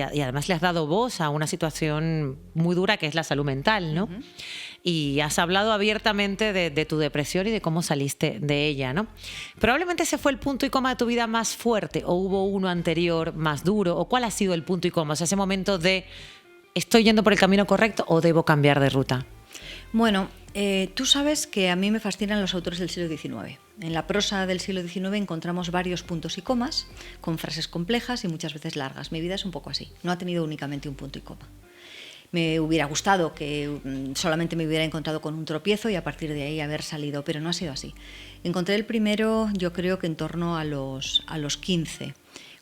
y además le has dado voz a una situación muy dura que es la salud mental, ¿no? Y has hablado abiertamente de tu depresión y de cómo saliste de ella, ¿no? Probablemente ese fue el punto y coma de tu vida más fuerte, o hubo uno anterior más duro, o ¿cuál ha sido el punto y coma? O sea, ese momento de ¿estoy yendo por el camino correcto o debo cambiar de ruta? Bueno, tú sabes que a mí me fascinan los autores del siglo XIX. En la prosa del siglo XIX encontramos varios puntos y comas, con frases complejas y muchas veces largas. Mi vida es un poco así, no ha tenido únicamente un punto y coma. Me hubiera gustado que solamente me hubiera encontrado con un tropiezo y a partir de ahí haber salido, pero no ha sido así. Encontré el primero, yo creo que en torno a los 15,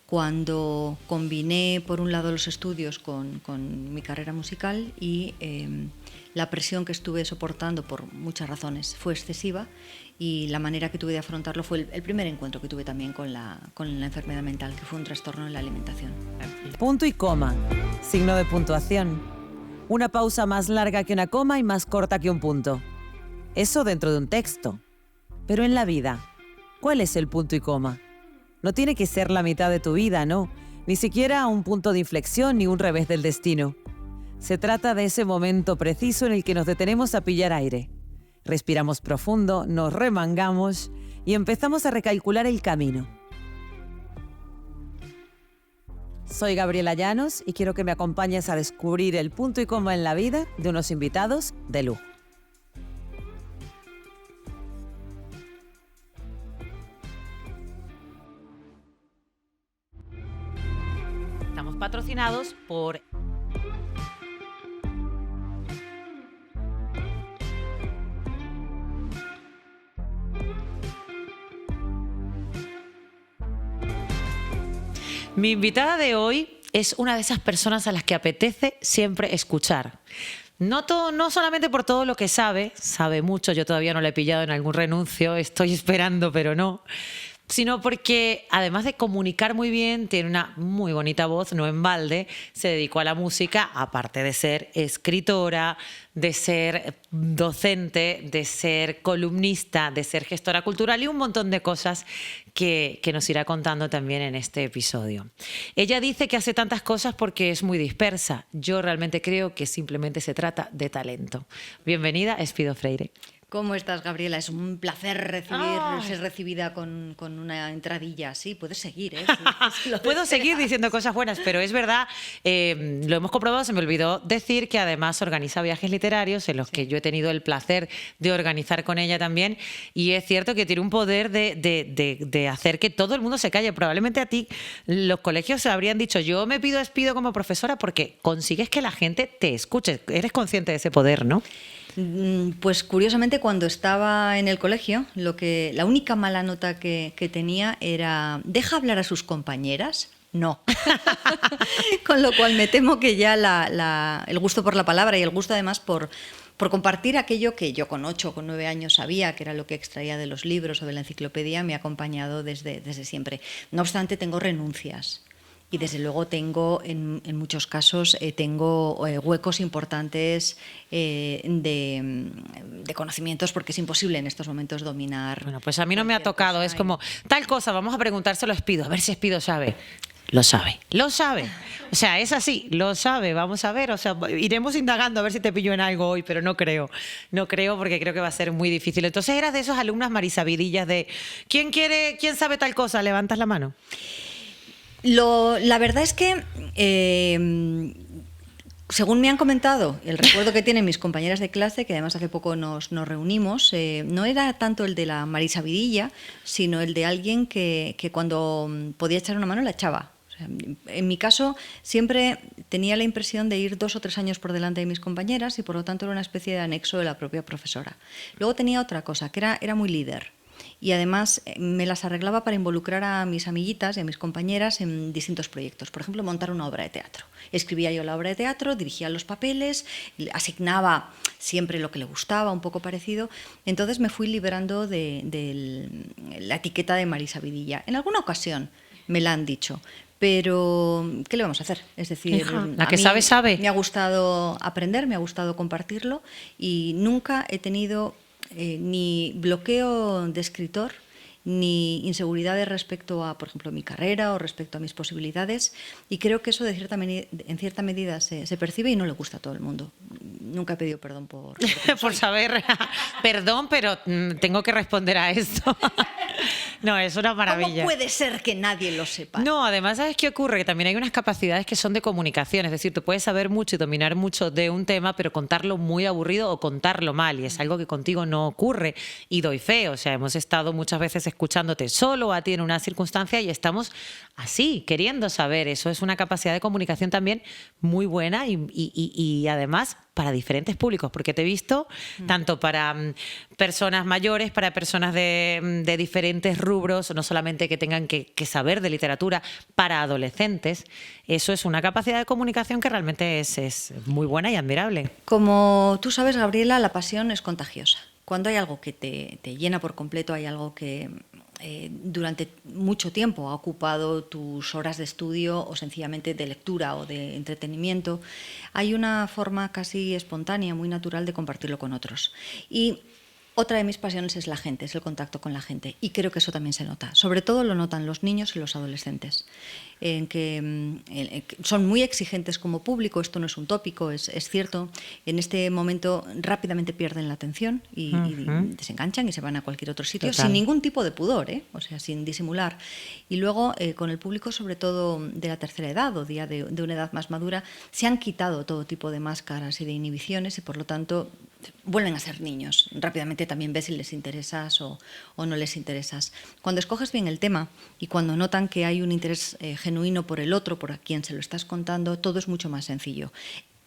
cuando combiné por un lado los estudios con mi carrera musical y la presión que estuve soportando por muchas razones fue excesiva y la manera que tuve de afrontarlo fue el primer encuentro que tuve también con la enfermedad mental, que fue un trastorno en la alimentación. Punto y coma, signo de puntuación. Una pausa más larga que una coma y más corta que un punto. Eso dentro de un texto. Pero en la vida, ¿cuál es el punto y coma? No tiene que ser la mitad de tu vida, no. Ni siquiera un punto de inflexión ni un revés del destino. Se trata de ese momento preciso en el que nos detenemos a pillar aire. Respiramos profundo, nos remangamos y empezamos a recalcular el camino. Soy Gabriela Llanos y quiero que me acompañes a descubrir el punto y coma en la vida de unos invitados de lujo. Estamos patrocinados por mi invitada de hoy es una de esas personas a las que apetece siempre escuchar. No solamente por todo lo que sabe mucho, yo todavía no la he pillado en algún renuncio, estoy esperando, pero no, sino porque además de comunicar muy bien, tiene una muy bonita voz, no en balde, se dedicó a la música, aparte de ser escritora, de ser docente, de ser columnista, de ser gestora cultural y un montón de cosas que nos irá contando también en este episodio. Ella dice que hace tantas cosas porque es muy dispersa. Yo realmente creo que simplemente se trata de talento. Bienvenida, Espido Freire. ¿Cómo estás, Gabriela? Es un placer ser recibida con una entradilla así. Puedes seguir, ¿eh? Si Puedo seguir diciendo cosas buenas, pero es verdad, lo hemos comprobado, se me olvidó decir que además organiza viajes literarios en los que yo he tenido el placer de organizar con ella también, y es cierto que tiene un poder de hacer que todo el mundo se calle. Probablemente a ti los colegios se habrían dicho, yo me pido Espido como profesora porque consigues que la gente te escuche. Eres consciente de ese poder, ¿no? Pues curiosamente cuando estaba en el colegio, la única mala nota que tenía era ¿deja hablar a sus compañeras? No. Con lo cual me temo que ya el gusto por la palabra y el gusto además por compartir aquello que yo con 8 o con 9 años sabía que era lo que extraía de los libros o de la enciclopedia me ha acompañado desde siempre. No obstante, tengo renuncias. Y desde luego tengo, en muchos casos, tengo huecos importantes de conocimientos porque es imposible en estos momentos dominar. Bueno, pues a mí no me ha tocado. Es como, tal cosa, vamos a preguntárselo a Espido, a ver si Espido sabe. Lo sabe. O sea, es así, lo sabe, vamos a ver. O sea, iremos indagando a ver si te pillo en algo hoy, pero no creo. No creo porque creo que va a ser muy difícil. Entonces, ¿eras de esos alumnas marisabidillas de quién sabe tal cosa? ¿Levantas la mano? La verdad es que, según me han comentado, el recuerdo que tienen mis compañeras de clase, que además hace poco nos reunimos, no era tanto el de la marisabidilla, sino el de alguien que cuando podía echar una mano la echaba. O sea, en mi caso, siempre tenía la impresión de ir 2 o 3 años por delante de mis compañeras y por lo tanto era una especie de anexo de la propia profesora. Luego tenía otra cosa, que era muy líder. Y además me las arreglaba para involucrar a mis amiguitas y a mis compañeras en distintos proyectos. Por ejemplo, montar una obra de teatro. Escribía yo la obra de teatro, dirigía los papeles, asignaba siempre lo que le gustaba, un poco parecido. Entonces me fui liberando de la etiqueta de marisabidilla. En alguna ocasión me la han dicho. Pero, ¿qué le vamos a hacer? Es decir, hija, la que sabe. Me ha gustado aprender, me ha gustado compartirlo y nunca he tenido ni bloqueo de escritor ni inseguridades respecto a, por ejemplo, mi carrera o respecto a mis posibilidades, y creo que eso en cierta medida se percibe y no le gusta a todo el mundo. Nunca he pedido perdón por Por saber, perdón, pero tengo que responder a esto. No, es una maravilla. ¿Cómo puede ser que nadie lo sepa? No, además, ¿sabes qué ocurre? Que también hay unas capacidades que son de comunicación. Es decir, tú puedes saber mucho y dominar mucho de un tema, pero contarlo muy aburrido o contarlo mal. Y es algo que contigo no ocurre. Y doy fe. O sea, hemos estado muchas veces escuchándote solo a ti en una circunstancia y estamos así, queriendo saber. Eso es una capacidad de comunicación también muy buena y además para diferentes públicos, porque te he visto tanto para personas mayores, para personas de diferentes rubros, no solamente que tengan que saber de literatura, para adolescentes. Eso es una capacidad de comunicación que realmente es muy buena y admirable. Como tú sabes, Gabriela, la pasión es contagiosa. Cuando hay algo que te llena por completo, hay algo que durante mucho tiempo ha ocupado tus horas de estudio o sencillamente de lectura o de entretenimiento, hay una forma casi espontánea, muy natural de compartirlo con otros. Y otra de mis pasiones es la gente, es el contacto con la gente. Y creo que eso también se nota. Sobre todo lo notan los niños y los adolescentes, en que son muy exigentes como público. Esto no es un tópico, es cierto. En este momento rápidamente pierden la atención y desenganchan y se van a cualquier otro sitio. Total. Sin ningún tipo de pudor, o sea, sin disimular. Y luego con el público, sobre todo de la tercera edad o ya de una edad más madura, se han quitado todo tipo de máscaras y de inhibiciones y por lo tanto vuelven a ser niños. Rápidamente también ves si les interesas o no les interesas. Cuando escoges bien el tema y cuando notan que hay un interés genuino por el otro, por a quien se lo estás contando, todo es mucho más sencillo.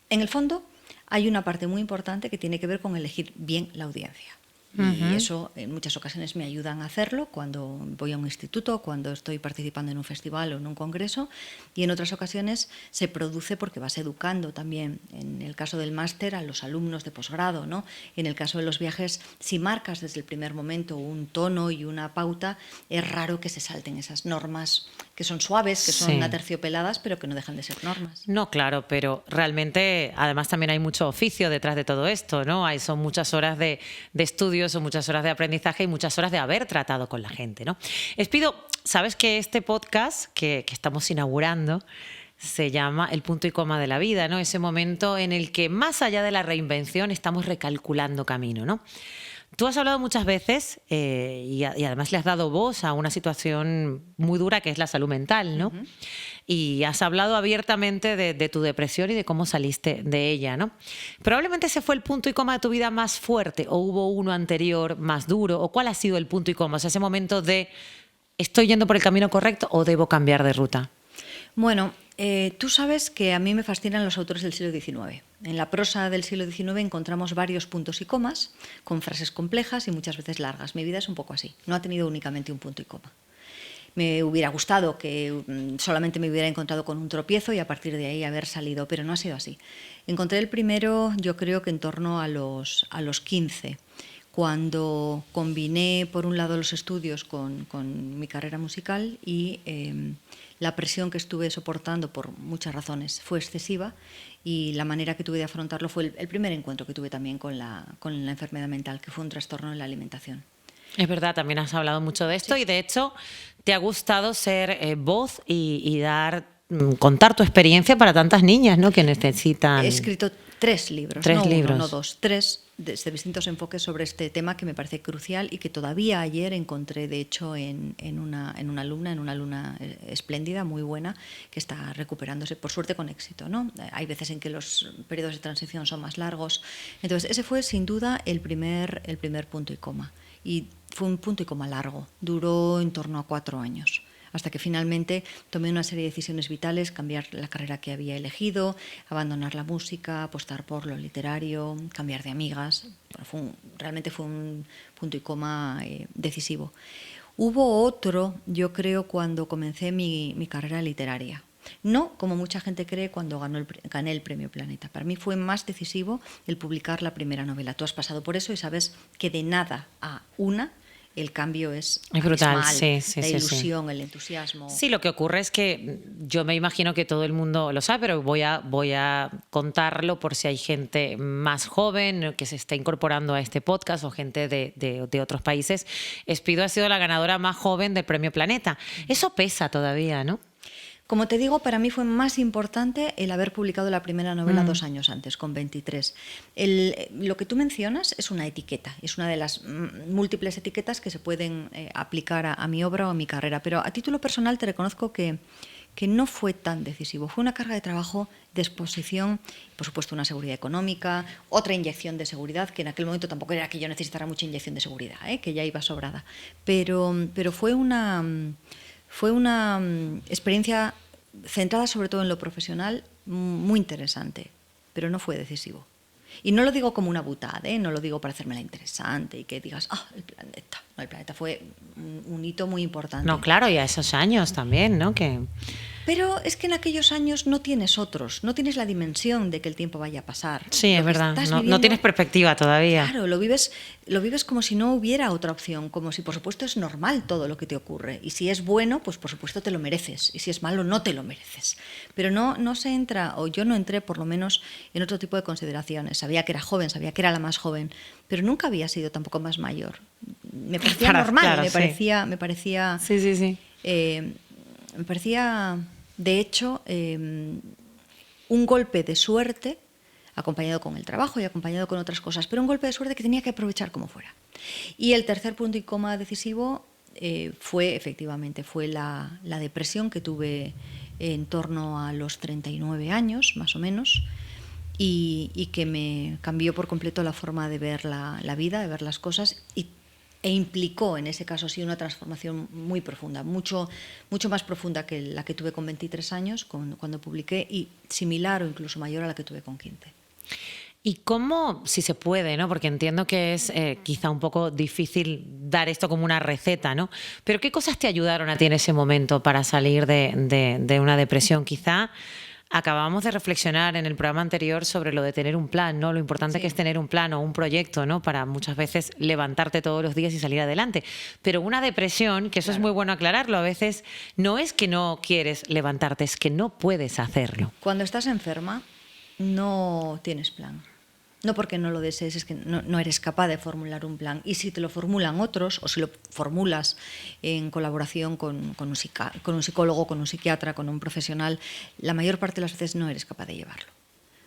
En el fondo hay una parte muy importante que tiene que ver con elegir bien la audiencia. Y eso en muchas ocasiones me ayudan a hacerlo cuando voy a un instituto, cuando estoy participando en un festival o en un congreso, y en otras ocasiones se produce porque vas educando también, en el caso del máster, a los alumnos de posgrado, ¿no? En el caso de los viajes, si marcas desde el primer momento un tono y una pauta, es raro que se salten esas normas que son suaves, que son aterciopeladas, pero que no dejan de ser normas. No, claro, pero realmente además también hay mucho oficio detrás de todo esto, ¿no? Son muchas horas de estudio, son muchas horas de aprendizaje y muchas horas de haber tratado con la gente, ¿no? Espido, sabes que este podcast que estamos inaugurando se llama El punto y coma de la vida, ¿no? Ese momento en el que más allá de la reinvención estamos recalculando camino, ¿no? Tú has hablado muchas veces y además le has dado voz a una situación muy dura que es la salud mental, ¿no? Y has hablado abiertamente de tu depresión y de cómo saliste de ella, ¿no? Probablemente ese fue el punto y coma de tu vida más fuerte, o hubo uno anterior más duro, o ¿cuál ha sido el punto y coma? O sea, ese momento de ¿estoy yendo por el camino correcto o debo cambiar de ruta? Bueno, tú sabes que a mí me fascinan los autores del siglo XIX. En la prosa del siglo XIX encontramos varios puntos y comas, con frases complejas y muchas veces largas. Mi vida es un poco así, no ha tenido únicamente un punto y coma. Me hubiera gustado que solamente me hubiera encontrado con un tropiezo y a partir de ahí haber salido, pero no ha sido así. Encontré el primero, yo creo que en torno a los 15, cuando combiné, por un lado, los estudios con mi carrera musical y la presión que estuve soportando por muchas razones fue excesiva y la manera que tuve de afrontarlo fue el primer encuentro que tuve también con la enfermedad mental, que fue un trastorno en la alimentación. Es verdad, también has hablado mucho de esto y de hecho te ha gustado ser voz y contar tu experiencia para tantas niñas, ¿no? Que necesitan... He escrito 3 libros, Tres no libros. uno, no 2, 3 desde distintos enfoques sobre este tema que me parece crucial y que todavía ayer encontré, de hecho, en una alumna espléndida, muy buena, que está recuperándose, por suerte con éxito, ¿no? Hay veces en que los periodos de transición son más largos. Entonces, ese fue sin duda el primer punto y coma. Y fue un punto y coma largo, duró en torno a 4 años. Hasta que finalmente tomé una serie de decisiones vitales, cambiar la carrera que había elegido, abandonar la música, apostar por lo literario, cambiar de amigas. Realmente fue un punto y coma decisivo. Hubo otro, yo creo, cuando comencé mi carrera literaria. No, como mucha gente cree, cuando gané el Premio Planeta. Para mí fue más decisivo el publicar la primera novela. Tú has pasado por eso y sabes que de nada a una el cambio es brutal, abismal. sí, la sí, ilusión, el entusiasmo. Sí, lo que ocurre es que yo me imagino que todo el mundo lo sabe, pero voy a contarlo por si hay gente más joven que se está incorporando a este podcast o gente de otros países. Espido ha sido la ganadora más joven del Premio Planeta. Eso pesa todavía, ¿no? Como te digo, para mí fue más importante el haber publicado la primera novela 2 años antes, con 23. Lo que tú mencionas es una etiqueta, es una de las múltiples etiquetas que se pueden aplicar a mi obra o a mi carrera, pero a título personal te reconozco que no fue tan decisivo. Fue una carga de trabajo, de exposición, por supuesto una seguridad económica, otra inyección de seguridad, que en aquel momento tampoco era que yo necesitara mucha inyección de seguridad, que ya iba sobrada. Pero fue una experiencia centrada sobre todo en lo profesional, muy interesante, pero no fue decisivo. Y no lo digo como una butada, no lo digo para hacérmela interesante y que digas, el planeta. No, el planeta fue un hito muy importante. No, claro, y a esos años también, ¿no? Pero es que en aquellos años no tienes otros, no tienes la dimensión de que el tiempo vaya a pasar. Sí, es verdad, no tienes perspectiva todavía. Claro, lo vives como si no hubiera otra opción, como si por supuesto es normal todo lo que te ocurre. Y si es bueno, pues por supuesto te lo mereces. Y si es malo, no te lo mereces. Pero no se entra, o yo no entré por lo menos en otro tipo de consideraciones. Sabía que era joven, sabía que era la más joven, pero nunca había sido tampoco más mayor. Me parecía normal, claro, me parecía... Sí. Me parecía, de hecho, un golpe de suerte, acompañado con el trabajo y acompañado con otras cosas, pero un golpe de suerte que tenía que aprovechar como fuera. Y el tercer punto y coma decisivo fue la depresión que tuve en torno a los 39 años, más o menos, y que me cambió por completo la forma de ver la vida, de ver las cosas, e implicó en ese caso sí una transformación muy profunda, mucho más profunda que la que tuve con 23 años cuando publiqué, y similar o incluso mayor a la que tuve con 15. ¿Y cómo, si se puede, ¿no? Porque entiendo que es quizá un poco difícil dar esto como una receta, ¿no? Pero ¿qué cosas te ayudaron a ti en ese momento para salir de una depresión? Quizá acabamos de reflexionar en el programa anterior sobre lo de tener un plan, ¿no? Lo importante que es tener un plan o un proyecto, ¿no? Para muchas veces levantarte todos los días y salir adelante. Pero una depresión, que eso es muy bueno aclararlo, a veces no es que no quieres levantarte, es que no puedes hacerlo. Cuando estás enferma, no tienes plan. No porque no lo desees, es que no eres capaz de formular un plan. Y si te lo formulan otros, o si lo formulas en colaboración con un psicólogo, con un psiquiatra, con un profesional, la mayor parte de las veces no eres capaz de llevarlo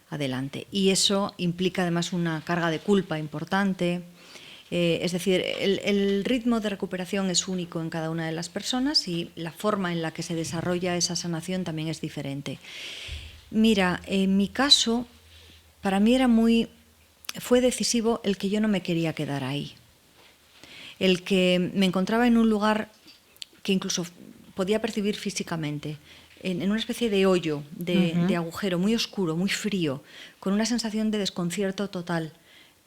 adelante. Y eso implica además una carga de culpa importante. Es decir, el ritmo de recuperación es único en cada una de las personas y la forma en la que se desarrolla esa sanación también es diferente. Mira, en mi caso, para mí fue decisivo el que yo no me quería quedar ahí. El que me encontraba en un lugar que incluso podía percibir físicamente, en una especie de hoyo, de agujero muy oscuro, muy frío, con una sensación de desconcierto total,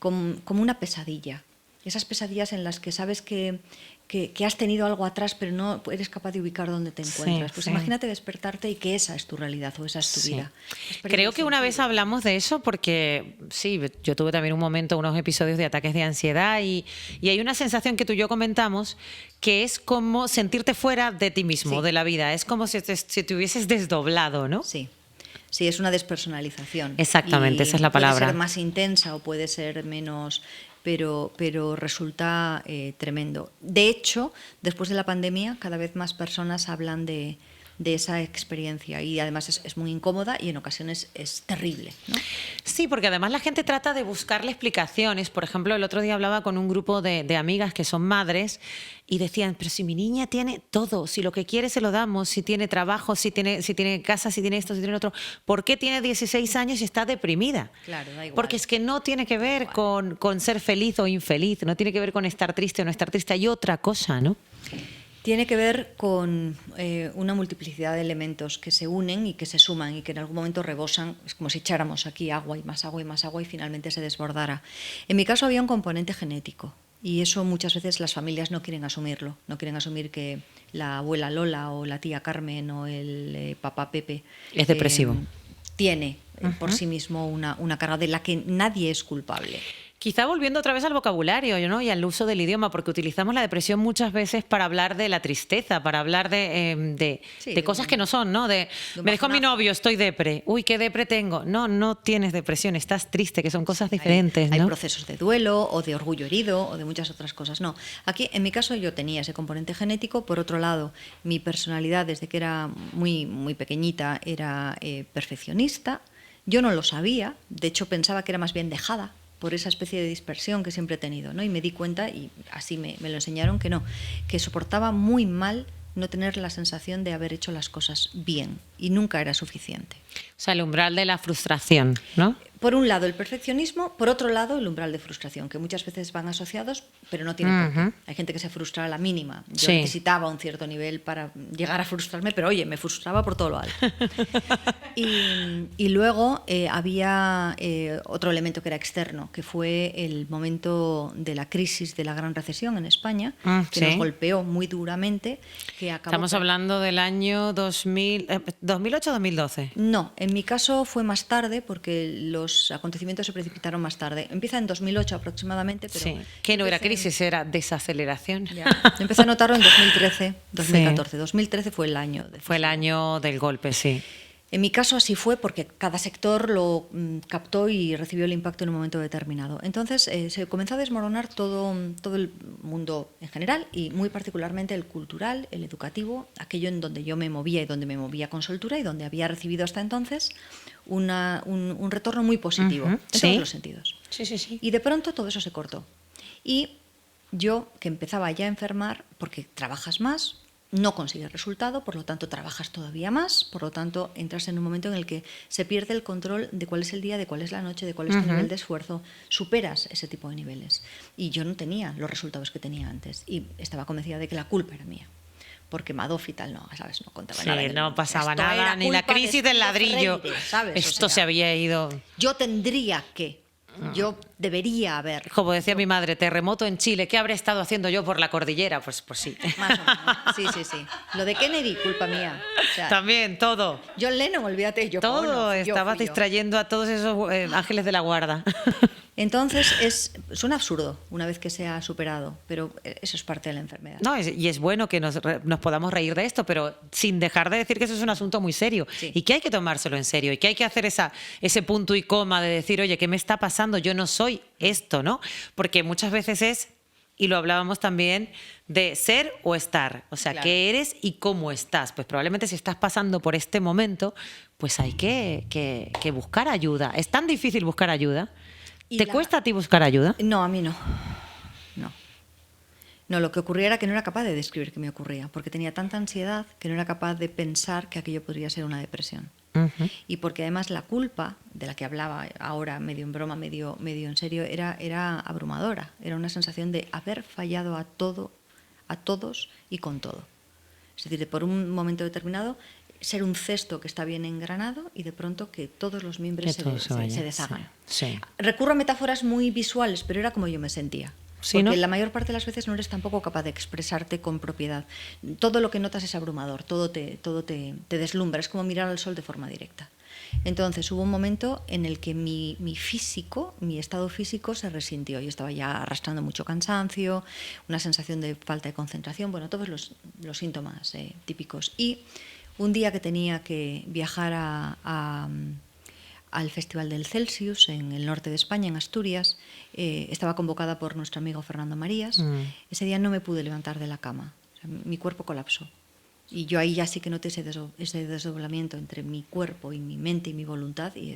como una pesadilla. Esas pesadillas en las que sabes que has tenido algo atrás, pero no eres capaz de ubicar dónde te encuentras. Pues imagínate despertarte y que esa es tu realidad o esa es tu vida. Creo que una vez hablamos de eso porque, sí, yo tuve también unos episodios de ataques de ansiedad y hay una sensación que tú y yo comentamos que es como sentirte fuera de ti mismo, de la vida. Es como si te hubieses desdoblado, ¿no? Sí. Sí, es una despersonalización. Exactamente, esa es la palabra. Puede ser más intensa o puede ser menos... Pero resulta tremendo. De hecho, después de la pandemia, cada vez más personas hablan de esa experiencia y además es muy incómoda y en ocasiones es terrible, ¿no? Sí, porque además la gente trata de buscarle explicaciones. Por ejemplo, el otro día hablaba con un grupo de amigas que son madres y decían, pero si mi niña tiene todo, si lo que quiere se lo damos, si tiene trabajo, si tiene casa, si tiene esto, si tiene lo otro, ¿por qué tiene 16 años y está deprimida? Claro, da igual. Porque es que no tiene que ver con ser feliz o infeliz, no tiene que ver con estar triste o no estar triste, hay otra cosa, ¿no? Tiene que ver con una multiplicidad de elementos que se unen y que se suman y que en algún momento rebosan. Es como si echáramos aquí agua y más agua y más agua y finalmente se desbordara. En mi caso había un componente genético y eso muchas veces las familias no quieren asumirlo. No quieren asumir que la abuela Lola o la tía Carmen o el papá Pepe es depresivo. Tiene por sí mismo una carga de la que nadie es culpable. Quizá volviendo otra vez al vocabulario, ¿no? Y al uso del idioma, porque utilizamos la depresión muchas veces para hablar de la tristeza, para hablar Sí, de cosas que no son, ¿no? de un Me dejó mi bajonazo. novio, estoy depre. Uy, qué depre tengo. No, no tienes depresión, estás triste, que son cosas Hay- diferentes, Hay ¿no? procesos de duelo o de orgullo herido o de muchas otras cosas. No, aquí en mi caso yo tenía ese componente genético. Por otro lado, mi personalidad desde que era muy pequeñita era perfeccionista. Yo no lo sabía, de hecho pensaba que era más bien dejada por esa especie de dispersión que siempre he tenido, ¿no? Y me di cuenta, y así me lo enseñaron, que no, que soportaba muy mal no tener la sensación de haber hecho las cosas bien y nunca era suficiente. O sea, el umbral de la frustración, ¿no? Por un lado el perfeccionismo, por otro lado el umbral de frustración, que muchas veces van asociados, pero no tienen por qué. Hay gente que se frustra a la mínima. Yo Sí. necesitaba un cierto nivel para llegar a frustrarme, pero oye, me frustraba por todo lo alto. Y luego había otro elemento que era externo, que fue el momento de la crisis de la Gran Recesión en España, que sí. nos golpeó muy duramente, que acabó Estamos hablando del año 2008-2012. No, en mi caso fue más tarde porque los acontecimientos se precipitaron más tarde. Empieza en 2008 aproximadamente, pero... Sí, que no era empecé- crisis, era desaceleración. Ya. Yo empecé a notarlo en 2013, 2014. 2013 fue el año. Fue el año del golpe, sí. En mi caso así fue porque cada sector lo captó y recibió el impacto en un momento determinado. Entonces se comenzó a desmoronar todo el mundo en general y muy particularmente el cultural, el educativo, aquello en donde yo me movía y donde me movía con soltura y donde había recibido hasta entonces un retorno muy positivo en sí. todos los sentidos. Sí, sí, sí. Y de pronto todo eso se cortó. Y yo, que empezaba ya a enfermar, porque trabajas más, no consigues resultado, por lo tanto trabajas todavía más, por lo tanto entras en un momento en el que se pierde el control de cuál es el día, de cuál es la noche, de cuál es tu nivel de esfuerzo, superas ese tipo de niveles. Y yo no tenía los resultados que tenía antes y estaba convencida de que la culpa era mía. Porque Madoff y tal, no, ¿sabes? No contaba Sí, nada. no pasaba Esto nada, era ni la culpa de crisis del Estilo ladrillo. Freire, ¿sabes? O Esto sea, se había ido. yo tendría que, yo debería haber. Como decía mi madre, terremoto en Chile, ¿qué habré estado haciendo yo por la cordillera? Pues sí. Más o menos. Sí, sí, sí. Lo de Kennedy, culpa mía. O sea, También, todo. John Lennon, olvídate, yo Todo, estabas distrayendo a todos esos ángeles de la guarda. Entonces, suena absurdo una vez que se ha superado, pero eso es parte de la enfermedad. No, y es bueno que nos podamos reír de esto, pero sin dejar de decir que eso es un asunto muy serio Sí. y que hay que tomárselo en serio y que hay que hacer ese punto y coma de decir, oye, ¿qué me está pasando? Yo no soy esto, ¿no? Porque muchas veces es, y lo hablábamos también, de ser o estar. O sea, Claro. ¿qué eres y cómo estás? Pues probablemente si estás pasando por este momento, pues hay que buscar ayuda. ¿Es tan difícil buscar ayuda? Y ¿Te la- cuesta a ti buscar ayuda? No, a mí no. No. No, lo que ocurría era que no era capaz de describir qué me ocurría, porque tenía tanta ansiedad que no era capaz de pensar que aquello podría ser una depresión. Ujú. Y porque además la culpa, de la que hablaba ahora medio en broma, medio en serio, era abrumadora. Era una sensación de haber fallado a todos y con todo. Es decir, de por un momento determinado ser un cesto que está bien engranado y de pronto que todos los miembros Que todo se vaya, se deshagan. sí. Recurro a metáforas muy visuales, pero era como yo me sentía. Sí, Porque ¿no? la mayor parte de las veces no eres tampoco capaz de expresarte con propiedad. Todo lo que notas es abrumador, todo te deslumbra, es como mirar al sol de forma directa. Entonces hubo un momento en el que mi físico, mi estado físico se resintió. Yo estaba ya arrastrando mucho cansancio, una sensación de falta de concentración, bueno, todos los síntomas típicos. Y un día que tenía que viajar al Festival del Celsius en el norte de España, en Asturias, estaba convocada por nuestro amigo Fernando Marías. Ese día no me pude levantar de la cama, o sea, mi cuerpo colapsó. Y yo ahí ya sí que noté ese desdoblamiento entre mi cuerpo y mi mente y mi voluntad y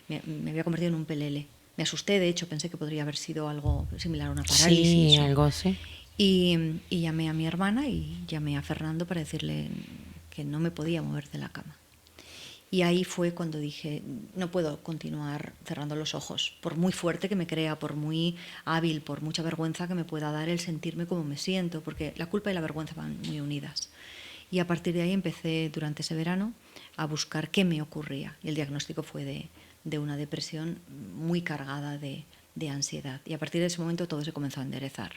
me había convertido en un pelele. Me asusté, de hecho, pensé que podría haber sido algo similar a una parálisis. Sí, algo así. Y llamé a mi hermana y llamé a Fernando para decirle que no me podía mover de la cama. Y ahí fue cuando dije, no puedo continuar cerrando los ojos, por muy fuerte que me crea, por muy hábil, por mucha vergüenza que me pueda dar el sentirme como me siento, porque la culpa y la vergüenza van muy unidas. Y a partir de ahí empecé durante ese verano a buscar qué me ocurría. Y el diagnóstico fue de una depresión muy cargada de ansiedad. Y a partir de ese momento todo se comenzó a enderezar.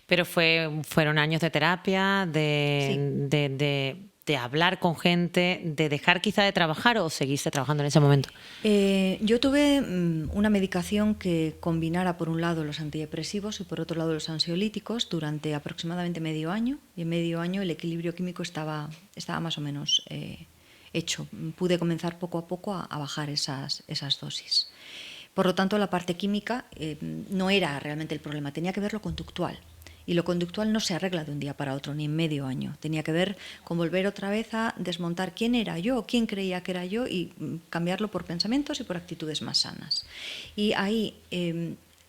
Pero fueron años de terapia, de hablar con gente, de dejar quizá de trabajar o seguiste trabajando en ese momento? Yo tuve una medicación que combinara por un lado los antidepresivos y por otro lado los ansiolíticos durante aproximadamente medio año, y en medio año el equilibrio químico estaba más o menos hecho. Pude comenzar poco a poco a bajar esas dosis. Por lo tanto, la parte química no era realmente el problema, tenía que ver lo conductual. Y lo conductual no se arregla de un día para otro, ni en medio año. Tenía que ver con volver otra vez a desmontar quién era yo, quién creía que era yo y cambiarlo por pensamientos y por actitudes más sanas. Y ahí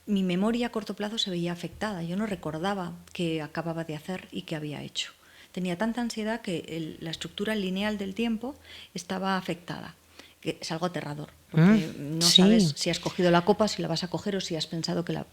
mi memoria a corto plazo se veía afectada. Yo no recordaba qué acababa de hacer y qué había hecho. Tenía tanta ansiedad que la estructura lineal del tiempo estaba afectada, que es algo aterrador, porque no sabes si has cogido la copa, si la vas a coger o si has pensado que la...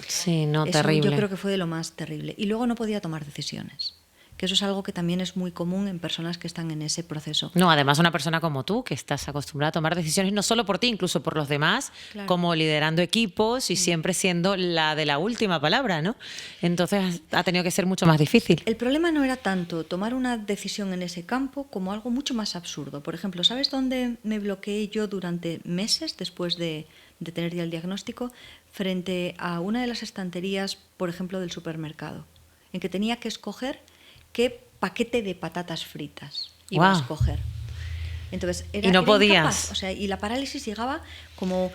Sí, no, Eso terrible. yo creo que fue de lo más terrible. Y luego no podía tomar decisiones, que eso es algo que también es muy común en personas que están en ese proceso. No, además una persona como tú, que estás acostumbrada a tomar decisiones no solo por ti, incluso por los demás, Claro. como liderando equipos y siempre siendo la de la última palabra, ¿no? Entonces ha tenido que ser mucho más difícil. El problema no era tanto tomar una decisión en ese campo como algo mucho más absurdo. Por ejemplo, ¿sabes dónde me bloqueé yo durante meses después de tener ya el diagnóstico? Frente a una de las estanterías, por ejemplo, del supermercado, en que tenía que escoger qué paquete de patatas fritas iba a Guau. escoger. Entonces, Y no era podías. incapaz. O sea, y la parálisis llegaba como...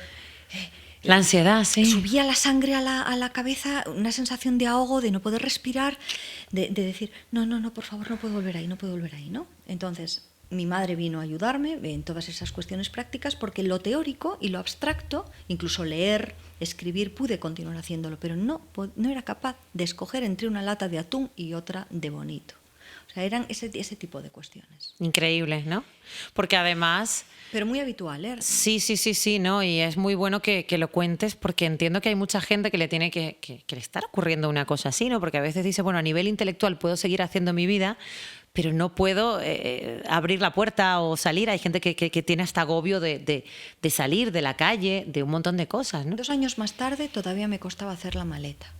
La ansiedad, sí. Subía la sangre a la cabeza, una sensación de ahogo, de no poder respirar, de decir, no, por favor, no puedo volver ahí, ¿no? Entonces, mi madre vino a ayudarme en todas esas cuestiones prácticas, porque lo teórico y lo abstracto, incluso leer, escribir, pude continuar haciéndolo, pero no era capaz de escoger entre una lata de atún y otra de bonito. O sea, eran ese tipo de cuestiones. Increíble, ¿no? Porque además... Pero muy habitual, ¿eh? Sí, ¿no? Y es muy bueno que lo cuentes porque entiendo que hay mucha gente que le tiene que le está ocurriendo una cosa así, ¿no? Porque a veces dice, bueno, a nivel intelectual puedo seguir haciendo mi vida, pero no puedo abrir la puerta o salir. Hay gente que tiene hasta agobio de salir de la calle, de un montón de cosas, ¿no? 2 años más tarde todavía me costaba hacer la maleta.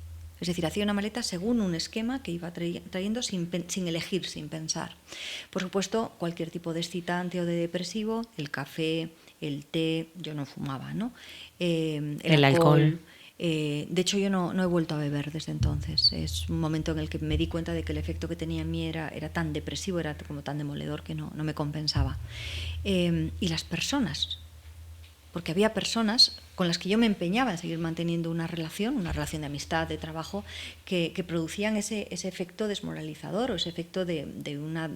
Es decir, hacía una maleta según un esquema que iba trayendo sin elegir, sin pensar. Por supuesto, cualquier tipo de excitante o de depresivo, el café, el té, yo no fumaba, ¿no? El alcohol. De hecho, yo no he vuelto a beber desde entonces. Es un momento en el que me di cuenta de que el efecto que tenía en mí era tan depresivo, era como tan demoledor que no me compensaba. Y las personas, porque había personas con las que yo me empeñaba en seguir manteniendo una relación de amistad, de trabajo, que producían ese efecto desmoralizador o ese efecto de una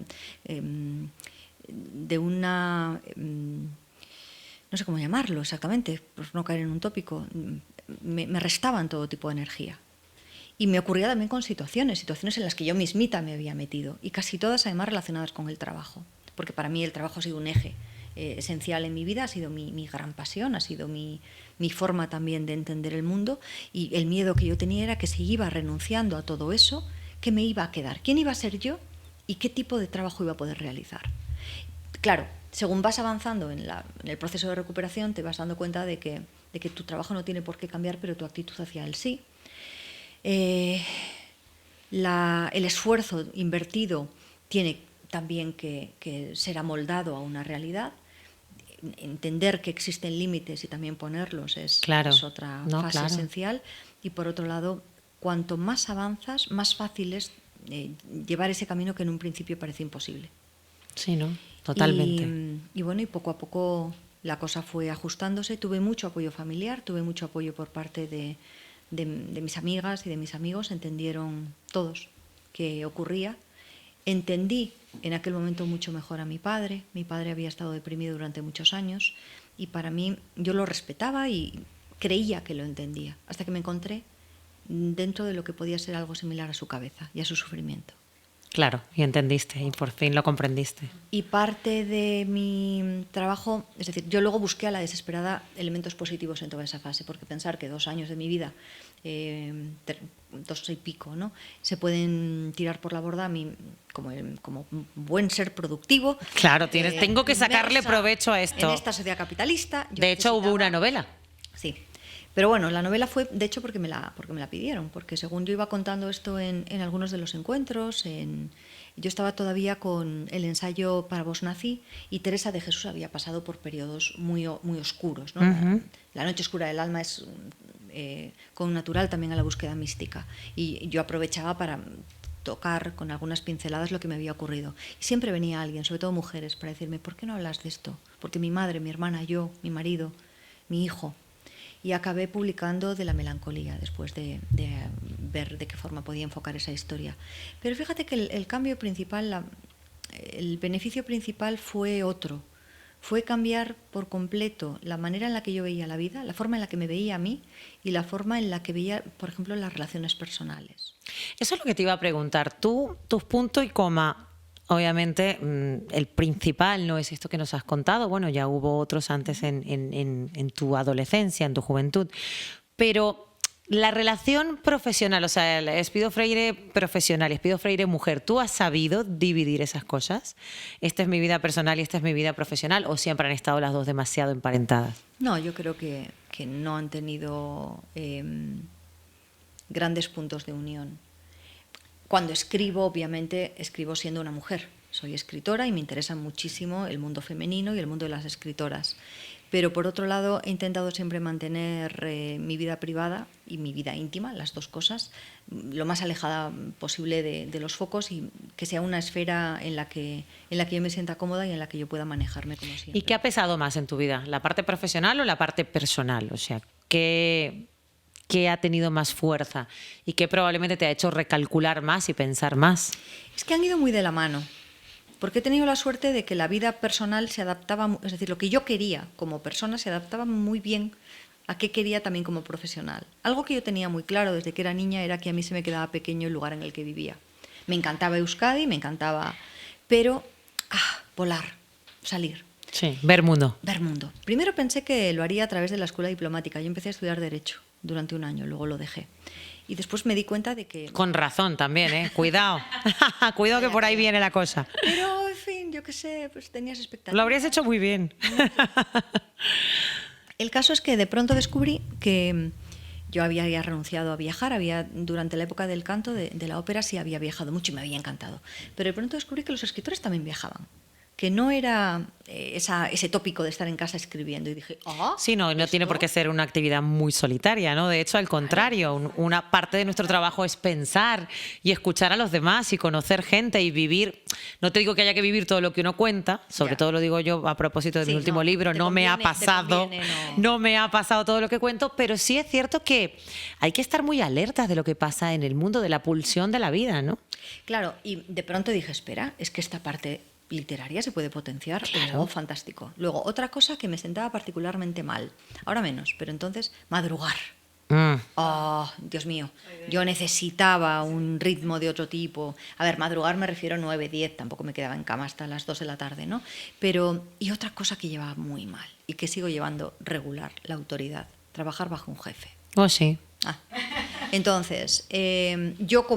no sé cómo llamarlo exactamente, por no caer en un tópico, me restaban todo tipo de energía. Y me ocurría también con situaciones en las que yo mismita me había metido, y casi todas además relacionadas con el trabajo, porque para mí el trabajo ha sido un eje esencial en mi vida, ha sido mi gran pasión, ha sido mi forma también de entender el mundo, y el miedo que yo tenía era que si iba renunciando a todo eso, ¿qué me iba a quedar? ¿Quién iba a ser yo? ¿Y qué tipo de trabajo iba a poder realizar? Claro, según vas avanzando en el proceso de recuperación, te vas dando cuenta de que tu trabajo no tiene por qué cambiar, pero tu actitud hacia él sí. El esfuerzo invertido tiene también que ser amoldado a una realidad. Entender que existen límites y también ponerlos es otra fase esencial. Y por otro lado, cuanto más avanzas, más fácil es llevar ese camino que en un principio parece imposible. Sí, ¿no? Totalmente. Y bueno, y poco a poco la cosa fue ajustándose. Tuve mucho apoyo familiar, tuve mucho apoyo por parte de mis amigas y de mis amigos. Entendieron todos qué ocurría. Entendí en aquel momento mucho mejor a mi padre. Mi padre había estado deprimido durante muchos años y para mí yo lo respetaba y creía que lo entendía, hasta que me encontré dentro de lo que podía ser algo similar a su cabeza y a su sufrimiento. Claro, y entendiste y por fin lo comprendiste. Y parte de mi trabajo, es decir, yo luego busqué a la desesperada elementos positivos en toda esa fase, porque pensar que 2 años de mi vida, 2 y pico, ¿no?, se pueden tirar por la borda a mí como buen ser productivo. Claro, tengo que sacarle provecho a esto. En esta sociedad capitalista. De hecho, hubo una novela. Sí, Pero bueno, la novela fue, de hecho, porque me la pidieron, porque según yo iba contando esto en algunos de los encuentros, yo estaba todavía con el ensayo Para vos nací, y Teresa de Jesús había pasado por periodos muy oscuros, ¿no? La noche oscura del alma es con natural también a la búsqueda mística, y yo aprovechaba para tocar con algunas pinceladas lo que me había ocurrido. Y siempre venía alguien, sobre todo mujeres, para decirme, ¿por qué no hablas de esto? Porque mi madre, mi hermana, yo, mi marido, mi hijo. Y acabé publicando De la melancolía, después de ver de qué forma podía enfocar esa historia. Pero fíjate que el cambio principal, el beneficio principal fue otro. Fue cambiar por completo la manera en la que yo veía la vida, la forma en la que me veía a mí y la forma en la que veía, por ejemplo, las relaciones personales. Eso es lo que te iba a preguntar. Tú, tus punto y coma, obviamente, el principal no es esto que nos has contado. Bueno, ya hubo otros antes en tu adolescencia, en tu juventud. Pero la relación profesional, o sea, el Espido Freire profesional y Espido Freire mujer, ¿tú has sabido dividir esas cosas? ¿Esta es mi vida personal y esta es mi vida profesional? ¿O siempre han estado las dos demasiado emparentadas? No, yo creo que no han tenido grandes puntos de unión. Cuando escribo, obviamente, escribo siendo una mujer. Soy escritora y me interesa muchísimo el mundo femenino y el mundo de las escritoras. Pero, por otro lado, he intentado siempre mantener mi vida privada y mi vida íntima, las dos cosas, lo más alejada posible de los focos, y que sea una esfera en la que yo me sienta cómoda y en la que yo pueda manejarme como siempre. ¿Y qué ha pesado más en tu vida? ¿La parte profesional o la parte personal? O sea, ¿qué ha tenido más fuerza y qué probablemente te ha hecho recalcular más y pensar más? Es que han ido muy de la mano, porque he tenido la suerte de que la vida personal se adaptaba, es decir, lo que yo quería como persona se adaptaba muy bien a qué quería también como profesional. Algo que yo tenía muy claro desde que era niña era que a mí se me quedaba pequeño el lugar en el que vivía. Me encantaba Euskadi, me encantaba, pero volar, salir. Sí, ver mundo. Ver mundo. Primero pensé que lo haría a través de la escuela diplomática. Yo empecé a estudiar Derecho durante un año, luego lo dejé. Y después me di cuenta de que... Con razón también, ¿eh? Cuidado. Cuidado que por ahí viene la cosa. Pero, en fin, yo qué sé, pues tenías expectativas. Lo habrías hecho muy bien. El caso es que de pronto descubrí que yo había ya renunciado a viajar, durante la época del canto, de la ópera, sí había viajado mucho y me había encantado. Pero de pronto descubrí que los escritores también viajaban, que no era ese tópico de estar en casa escribiendo. Y dije, sí, no ¿esto? tiene por qué ser una actividad muy solitaria, ¿no? De hecho, al contrario, una parte de nuestro trabajo es pensar y escuchar a los demás y conocer gente y vivir. No te digo que haya que vivir todo lo que uno cuenta, sobre todo lo digo yo a propósito de mi último libro, no me ha pasado todo lo que cuento, pero sí es cierto que hay que estar muy alertas de lo que pasa en el mundo, de la pulsión de la vida, ¿no? Claro, y de pronto dije, espera, es que esta parte literaria se puede potenciar, claro. Fantástico. Luego, otra cosa que me sentaba particularmente mal, ahora menos, pero entonces, madrugar. Dios mío, yo necesitaba un ritmo de otro tipo. A ver, madrugar me refiero a 9, 10, tampoco me quedaba en cama hasta las 2 de la tarde, ¿no? Pero, y otra cosa que llevaba muy mal y que sigo llevando regular, la autoridad, trabajar bajo un jefe. Oh, sí. Entonces, yo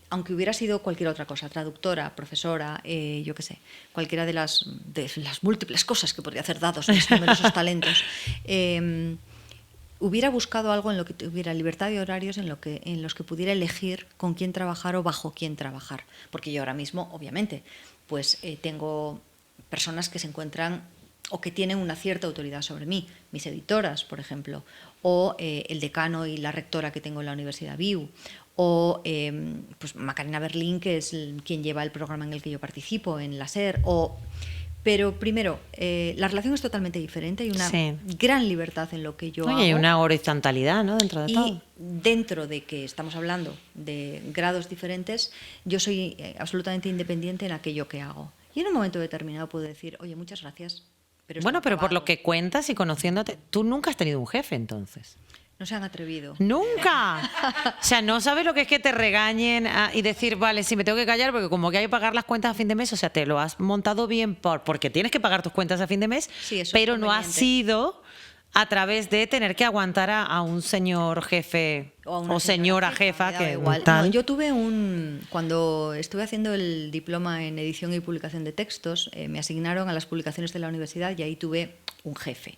aunque hubiera sido cualquier otra cosa, traductora, profesora, yo qué sé, cualquiera de las múltiples cosas que podría hacer dados mis numerosos talentos, hubiera buscado algo en lo que tuviera libertad de horarios, en los que pudiera elegir con quién trabajar o bajo quién trabajar. Porque yo ahora mismo, obviamente, pues tengo personas que se encuentran o que tienen una cierta autoridad sobre mí, mis editoras, por ejemplo, o el decano y la rectora que tengo en la Universidad BIU, o pues Macarena Berlín, que es quien lleva el programa en el que yo participo, en la SER. Pero primero, la relación es totalmente diferente, hay una gran libertad en lo que yo hago. Hay una horizontalidad, ¿no? Dentro de todo. Y dentro de que estamos hablando de grados diferentes, yo soy absolutamente independiente en aquello que hago. Y en un momento determinado puedo decir, oye, muchas gracias. Pero por lo que cuentas y conociéndote, tú nunca has tenido un jefe, entonces. No se han atrevido. ¡Nunca! O sea, no sabes lo que es que te regañen y decir, vale, sí, me tengo que callar porque como que hay que pagar las cuentas a fin de mes, o sea, te lo has montado bien porque tienes que pagar tus cuentas a fin de mes, sí, eso pero no ha sido a través de tener que aguantar a un señor jefe o señora jefa. Que igual. No, yo tuve cuando estuve haciendo el diploma en edición y publicación de textos, me asignaron a las publicaciones de la universidad y ahí tuve un jefe,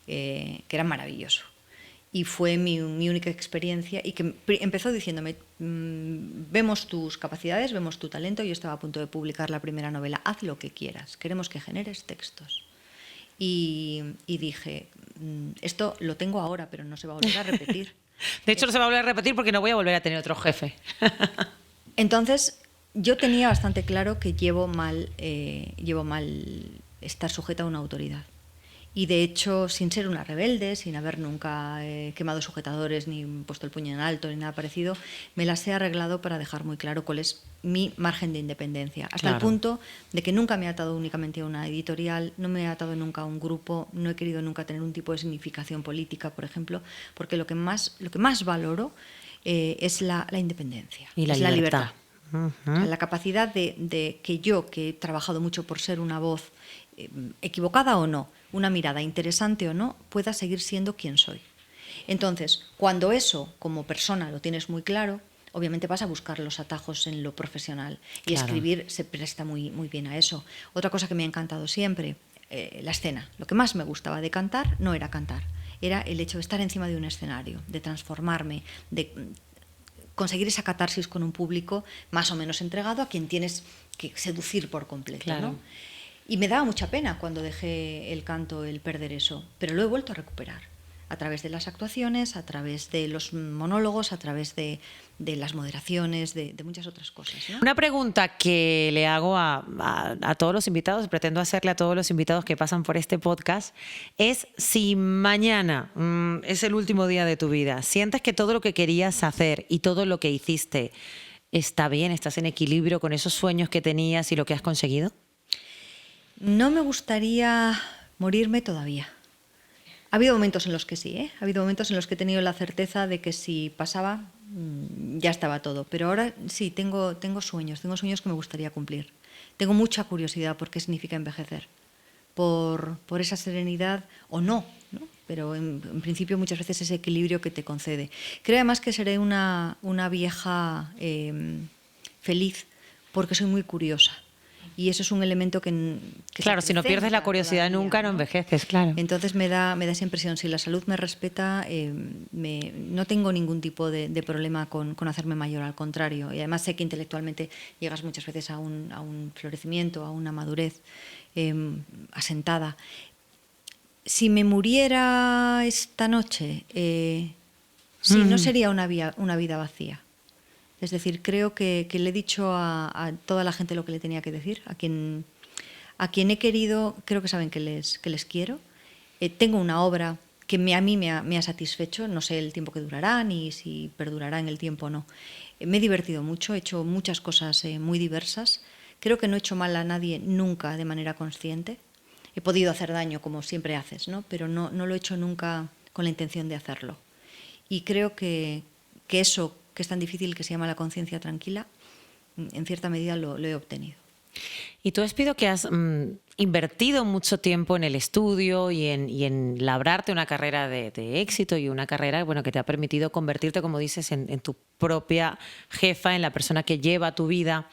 que era maravilloso. Y fue mi única experiencia y que empezó diciéndome, vemos tus capacidades, vemos tu talento, yo estaba a punto de publicar la primera novela, haz lo que quieras, queremos que generes textos. Y dije, esto lo tengo ahora, pero no se va a volver a repetir. De hecho, no se va a volver a repetir porque no voy a volver a tener otro jefe. Entonces, yo tenía bastante claro que llevo mal estar sujeta a una autoridad. Y de hecho, sin ser una rebelde, sin haber nunca quemado sujetadores, ni puesto el puño en alto, ni nada parecido, me las he arreglado para dejar muy claro cuál es mi margen de independencia. Hasta el punto de que nunca me he atado únicamente a una editorial, no me he atado nunca a un grupo, no he querido nunca tener un tipo de significación política, por ejemplo, porque lo que más valoro es la independencia, y la libertad. Uh-huh. La capacidad de que yo, que he trabajado mucho por ser una voz equivocada o no, una mirada interesante o no, pueda seguir siendo quien soy. Entonces, cuando eso como persona lo tienes muy claro, obviamente vas a buscar los atajos en lo profesional y escribir se presta muy, muy bien a eso. Otra cosa que me ha encantado siempre, la escena. Lo que más me gustaba de cantar no era cantar, era el hecho de estar encima de un escenario, de transformarme, de conseguir esa catarsis con un público más o menos entregado a quien tienes que seducir por completo, claro. ¿no? Y me daba mucha pena cuando dejé el canto el perder eso, pero lo he vuelto a recuperar a través de las actuaciones, a través de los monólogos, a través de las moderaciones, de muchas otras cosas, ¿no? Una pregunta que le hago a todos los invitados, pretendo hacerle a todos los invitados que pasan por este podcast, es si mañana es el último día de tu vida, ¿sientes que todo lo que querías hacer y todo lo que hiciste está bien, estás en equilibrio con esos sueños que tenías y lo que has conseguido? No me gustaría morirme todavía. Ha habido momentos en los que sí, ¿eh? Ha habido momentos en los que he tenido la certeza de que si pasaba, ya estaba todo. Pero ahora sí, tengo sueños que me gustaría cumplir. Tengo mucha curiosidad por qué significa envejecer, por esa serenidad o no, ¿no? Pero en principio muchas veces ese equilibrio que te concede. Creo además que seré una vieja feliz porque soy muy curiosa. Y eso es un elemento que claro, si no pierdes la curiosidad todavía, nunca, no envejeces, claro. Entonces me da esa impresión, si la salud me respeta, no tengo ningún tipo de problema con hacerme mayor, al contrario. Y además sé que intelectualmente llegas muchas veces a un florecimiento, a una madurez asentada. Si me muriera esta noche, sí, no sería una vida vacía. Es decir, creo que le he dicho a toda la gente lo que le tenía que decir, a quien he querido, creo que saben que les quiero. Tengo una obra que a mí me ha satisfecho, no sé el tiempo que durará ni si perdurará en el tiempo o no. Me he divertido mucho, he hecho muchas cosas muy diversas. Creo que no he hecho mal a nadie nunca de manera consciente. He podido hacer daño, como siempre haces, ¿no? Pero no lo he hecho nunca con la intención de hacerlo. Y creo que eso que es tan difícil, que se llama la conciencia tranquila, en cierta medida lo he obtenido. Y tú, Espido, que has invertido mucho tiempo en el estudio y en labrarte una carrera de éxito y una carrera, bueno, que te ha permitido convertirte, como dices, en tu propia jefa, en la persona que lleva tu vida.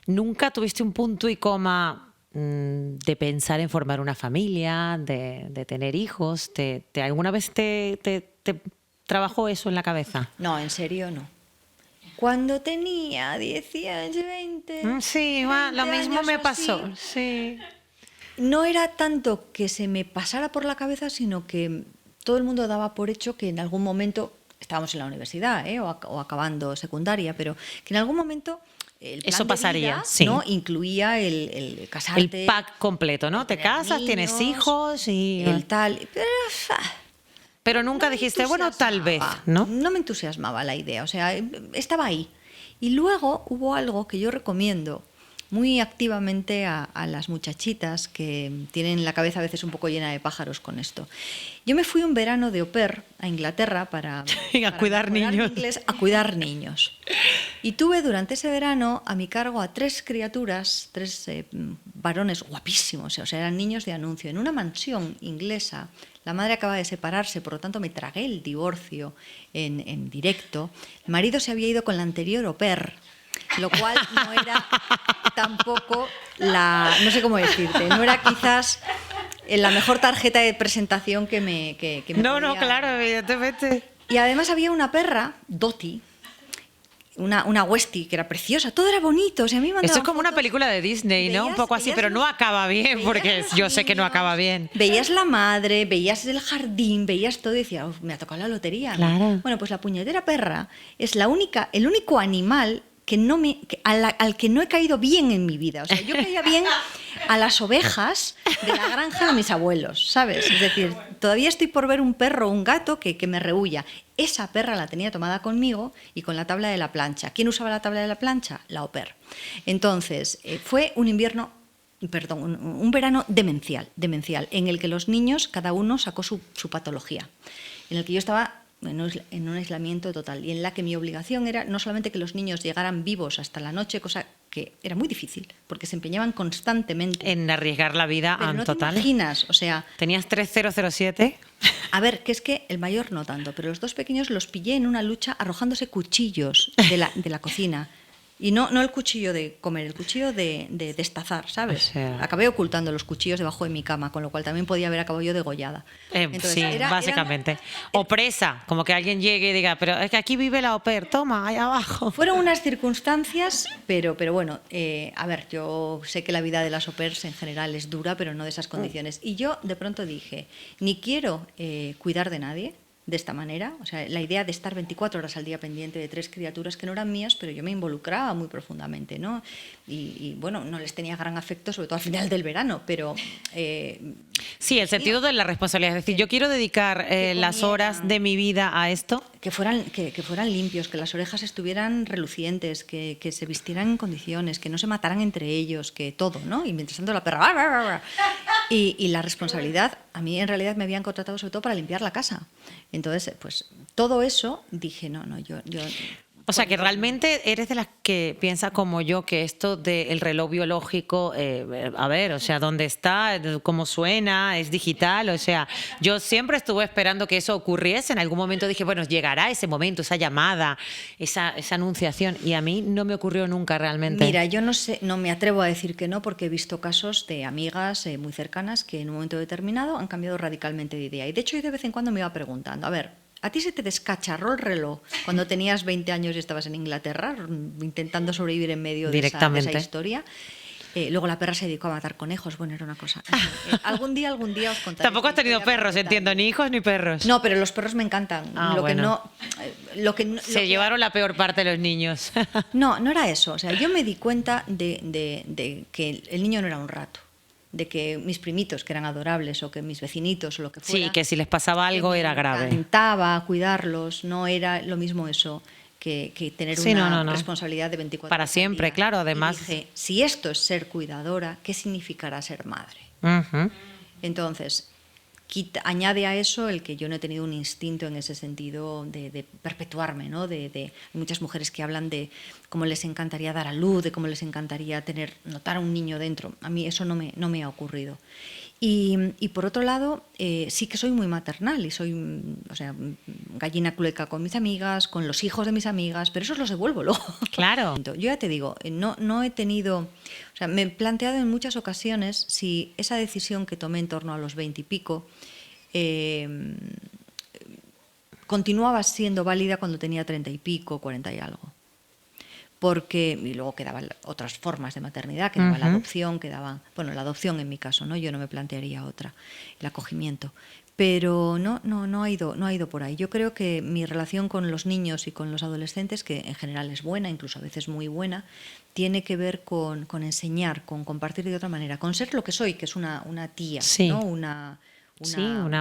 ¿Nunca tuviste un punto y coma de pensar en formar una familia, de tener hijos? ¿Alguna vez te trabajó eso en la cabeza? No, en serio no. Cuando tenía 18, 20... Sí, lo mismo me pasó. Sí. No era tanto que se me pasara por la cabeza, sino que todo el mundo daba por hecho que en algún momento, estábamos en la universidad o acabando secundaria, pero que en algún momento el plan eso pasaría, de vida, sí. ¿no? Incluía el casarte. El pack completo, ¿no? Te casas, niños, tienes hijos y... El tal... Pero nunca dijiste, bueno, tal vez, ¿no? No me entusiasmaba la idea, o sea, estaba ahí. Y luego hubo algo que yo recomiendo muy activamente a las muchachitas que tienen la cabeza a veces un poco llena de pájaros con esto. Yo me fui un verano de au pair a Inglaterra para cuidar niños. Inglés, a cuidar niños. Y tuve durante ese verano a mi cargo a 3 criaturas, 3 varones guapísimos, o sea, eran niños de anuncio, en una mansión inglesa. La madre acaba de separarse, por lo tanto me tragué el divorcio en directo. El marido se había ido con la anterior au pair, lo cual no era tampoco no sé cómo decirte, no era quizás la mejor tarjeta de presentación que me No, podía- claro, evidentemente. Y además había una perra, Dottie, una Westie, que era preciosa, todo era bonito. O sea, a mí me Esto mandaban es como una fotos, película de Disney, ¿no? Un veías- poco así, veías pero no los- acaba bien, veías porque los yo sé que no niños, acaba bien. Veías la madre, veías el jardín, veías todo y decías, "Uf, me ha tocado la lotería". Claro. Bueno, pues la puñetera perra es el único animal al que no he caído bien en mi vida. O sea, yo caía bien a las ovejas de la granja de mis abuelos, ¿sabes? Es decir, todavía estoy por ver un perro o un gato que me rehuya. Esa perra la tenía tomada conmigo y con la tabla de la plancha. ¿Quién usaba la tabla de la plancha? La au pair. Entonces, fue un verano demencial, en el que los niños, cada uno sacó su patología, en el que yo estaba en un aislamiento total y en la que mi obligación era no solamente que los niños llegaran vivos hasta la noche, cosa que era muy difícil, porque se empeñaban constantemente. En arriesgar la vida Pero no total. te imaginas, o sea, ¿Tenías 3007? a ver, que es que el mayor no tanto, pero los dos pequeños los pillé en una lucha arrojándose cuchillos de la cocina. Y no el cuchillo de comer, el cuchillo de destazar, ¿sabes? O sea- Acabé ocultando los cuchillos debajo de mi cama, con lo cual también podía haber acabado yo degollada. Entonces, Sí, básicamente. O presa, como que alguien llegue y diga, pero es que aquí vive la au pair, toma, ahí abajo. Fueron unas circunstancias, pero bueno, a ver, yo sé que la vida de las au pairs en general es dura, pero no de esas condiciones. Y yo de pronto dije, ni quiero cuidar de nadie de esta manera, o sea, la idea de estar 24 horas al día pendiente de 3 criaturas que no eran mías, pero yo me involucraba muy profundamente, ¿no? Y bueno, no les tenía gran afecto, sobre todo al final del verano, pero... Sí, el sentido de la responsabilidad. Es decir, yo quiero dedicar las comieran. horas de mi vida a esto. que fueran limpios, que las orejas estuvieran relucientes, que se vistieran en condiciones, que no se mataran entre ellos, que todo, ¿no? Y mientras tanto la perra... "Bar, bar, bar, bar". Y la responsabilidad, a mí en realidad me habían contratado sobre todo para limpiar la casa. Entonces, pues todo eso dije, no, yo O sea, que realmente eres de las que piensa como yo que esto del reloj biológico, a ver, o sea, ¿dónde está? ¿Cómo suena? ¿Es digital? O sea, yo siempre estuve esperando que eso ocurriese. En algún momento dije, bueno, llegará ese momento, esa llamada, esa anunciación. Y a mí no me ocurrió nunca realmente. Mira, yo no sé, no me atrevo a decir que no, porque he visto casos de amigas muy cercanas que en un momento determinado han cambiado radicalmente de idea. Y de hecho yo de vez en cuando me iba preguntando, a ver, ¿a ti se te descacharró el reloj cuando tenías 20 años y estabas en Inglaterra intentando sobrevivir en medio de esa historia? Luego la perra se dedicó a matar conejos. Bueno, era una cosa. Algún día os contaré. Tampoco has tenido perros, entiendo, ni hijos ni perros. No, pero los perros me encantan. Se llevaron la peor parte de los niños. No era eso. O sea, yo me di cuenta de que el niño no era un rato. De que mis primitos, que eran adorables, o que mis vecinitos, o lo que fuera... Sí, que si les pasaba algo era grave. Me encantaba cuidarlos, no era lo mismo eso que tener una responsabilidad de 24 para horas al siempre, día. claro, además. Y dije, si esto es ser cuidadora, ¿qué significará ser madre? Uh-huh. Entonces, añade a eso el que yo no he tenido un instinto en ese sentido de perpetuarme, ¿no? Hay muchas mujeres que hablan de cómo les encantaría dar a luz, de cómo les encantaría notar a un niño dentro. A mí eso no me ha ocurrido. Y por otro lado, sí que soy muy maternal y soy, o sea, gallina clueca con mis amigas, con los hijos de mis amigas, pero esos los devuelvo luego. Claro. Yo ya te digo, no he tenido, o sea, me he planteado en muchas ocasiones si esa decisión que tomé en torno a los 20 y pico continuaba siendo válida cuando tenía 30 y pico, 40 y algo. Y luego quedaban otras formas de maternidad, quedaba la adopción, la adopción en mi caso, ¿no? Yo no me plantearía otra, el acogimiento. Pero no ha ido por ahí. Yo creo que mi relación con los niños y con los adolescentes, que en general es buena, incluso a veces muy buena, tiene que ver con enseñar, con compartir de otra manera, con ser lo que soy, que es una tía, sí. ¿no? Una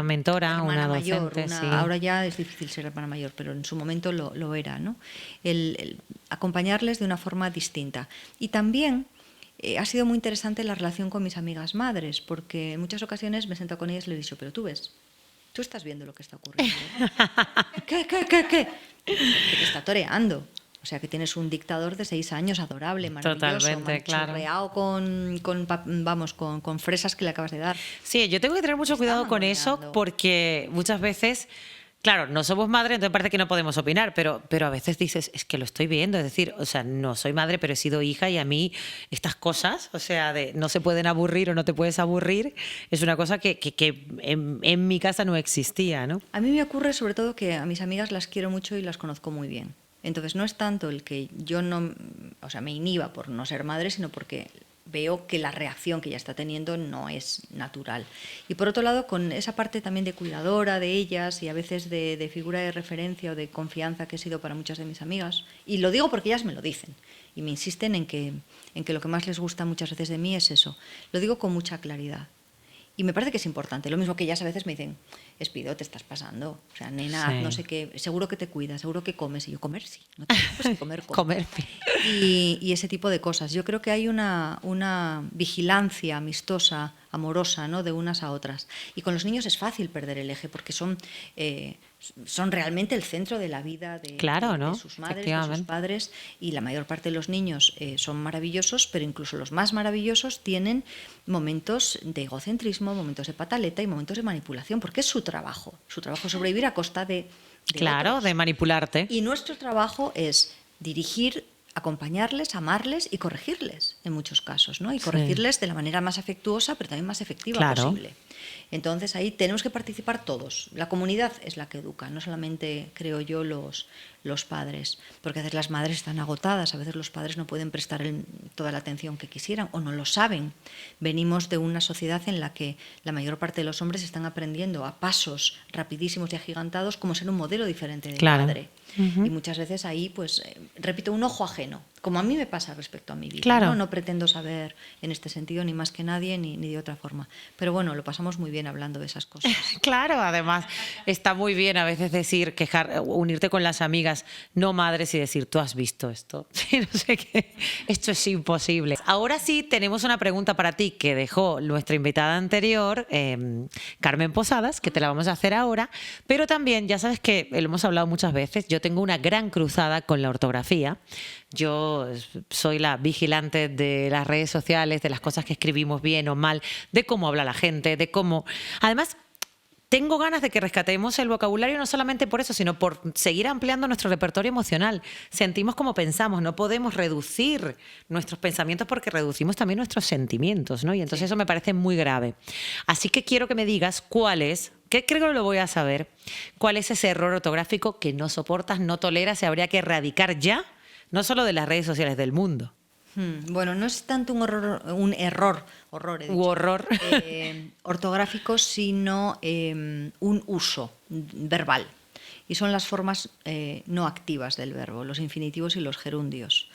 mentora, una docente. Mayor, sí. Ahora ya es difícil ser hermana mayor, pero en su momento lo era, ¿no? El acompañarles de una forma distinta. Y también ha sido muy interesante la relación con mis amigas madres, porque en muchas ocasiones me he sentado con ellas y les he dicho, pero tú estás viendo lo que está ocurriendo. ¿Qué? Que te está toreando. O sea, que tienes un dictador de 6 años, adorable, maravilloso, manchurreado con fresas que le acabas de dar. Sí, yo tengo que tener mucho cuidado con eso porque muchas veces Claro, no somos madres, entonces parece que no podemos opinar, pero a veces dices, es que lo estoy viendo, es decir, o sea, no soy madre, pero he sido hija y a mí estas cosas, o sea, de no se pueden aburrir o no te puedes aburrir, es una cosa que en mi casa no existía, ¿no? A mí me ocurre sobre todo que a mis amigas las quiero mucho y las conozco muy bien. Entonces no es tanto el que yo no, o sea, me inhiba por no ser madre, sino porque veo que la reacción que ella está teniendo no es natural. Y por otro lado, con esa parte también de cuidadora de ellas y a veces de figura de referencia o de confianza que he sido para muchas de mis amigas, y lo digo porque ellas me lo dicen y me insisten en que lo que más les gusta muchas veces de mí es eso. Lo digo con mucha claridad. Y me parece que es importante. Lo mismo que ellas a veces me dicen, Espido, te estás pasando. O sea, nena, Sí. no sé qué, seguro que te cuidas, seguro que comes. Y yo, comer sí, no te preocupes que comer, como. Comer. Y ese tipo de cosas. Yo creo que hay una vigilancia amistosa, amorosa, ¿no? De unas a otras. Y con los niños es fácil perder el eje porque son realmente el centro de la vida de, Claro, ¿no? de sus madres, de sus padres, y la mayor parte de los niños son maravillosos, pero incluso los más maravillosos tienen momentos de egocentrismo, momentos de pataleta y momentos de manipulación, porque es su trabajo es sobrevivir a costa de Claro, otros. de manipularte. Y nuestro trabajo es dirigir, acompañarles, amarles y corregirles en muchos casos, ¿no? Y corregirles de la manera más afectuosa, pero también más efectiva posible. Entonces ahí tenemos que participar todos. La comunidad es la que educa, no solamente, creo yo, los padres, porque a veces las madres están agotadas, a veces los padres no pueden prestar toda la atención que quisieran o no lo saben. Venimos de una sociedad en la que la mayor parte de los hombres están aprendiendo a pasos rapidísimos y agigantados cómo ser un modelo diferente de padre. Y muchas veces ahí, pues, repito, un ojo ajeno, como a mí me pasa respecto a mi vida. Claro. No pretendo saber en este sentido ni más que nadie ni de otra forma. Pero bueno, lo pasamos muy bien hablando de esas cosas. Claro, además está muy bien a veces decir, unirte con las amigas no madres y decir, tú has visto esto. Sí, no sé qué. Esto es imposible. Ahora sí tenemos una pregunta para ti que dejó nuestra invitada anterior, Carmen Posadas, que te la vamos a hacer ahora, pero también, ya sabes que lo hemos hablado muchas veces, yo tengo una gran cruzada con la ortografía. Yo soy la vigilante de las redes sociales, de las cosas que escribimos bien o mal, de cómo habla la gente, de cómo... Además, tengo ganas de que rescatemos el vocabulario no solamente por eso, sino por seguir ampliando nuestro repertorio emocional. Sentimos como pensamos, no podemos reducir nuestros pensamientos porque reducimos también nuestros sentimientos, ¿no? Y entonces eso me parece muy grave. Así que quiero que me digas cuál es, que creo que lo voy a saber, cuál es ese error ortográfico que no soportas, no toleras y habría que erradicar ya, no solo de las redes sociales, del mundo. Bueno, no es tanto un error ortográfico, sino un uso verbal. Y son las formas no activas del verbo, los infinitivos y los gerundios.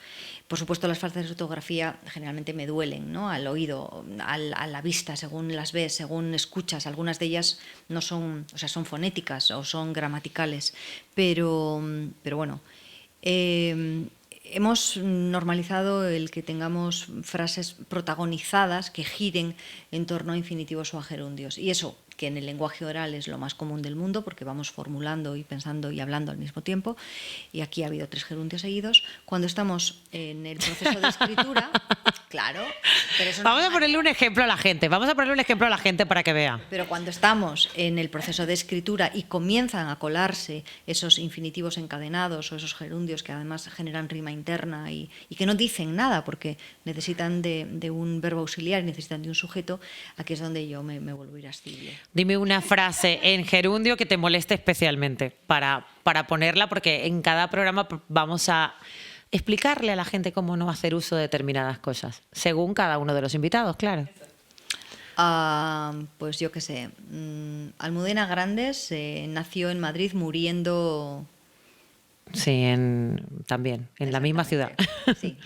Por supuesto, las faltas de ortografía generalmente me duelen, ¿no? Al oído, a la vista, según las ves, según escuchas. Algunas de ellas no son, o sea, son fonéticas o son gramaticales. Pero bueno, hemos normalizado el que tengamos frases protagonizadas que giren en torno a infinitivos o a gerundios. Y eso, que en el lenguaje oral es lo más común del mundo, porque vamos formulando y pensando y hablando al mismo tiempo, y aquí ha habido 3 gerundios seguidos. Cuando estamos en el proceso de escritura, claro... Pero eso vamos a ponerle un ejemplo a la gente, para que vea. Pero cuando estamos en el proceso de escritura y comienzan a colarse esos infinitivos encadenados o esos gerundios que además generan rima interna y que no dicen nada porque necesitan de un verbo auxiliar y necesitan de un sujeto, aquí es donde yo me vuelvo irascible. Dime una frase en gerundio que te moleste especialmente para ponerla, porque en cada programa vamos a explicarle a la gente cómo no hacer uso de determinadas cosas, según cada uno de los invitados, claro. Pues yo qué sé, Almudena Grandes nació en Madrid muriendo... Sí, también, en la misma ciudad. Sí,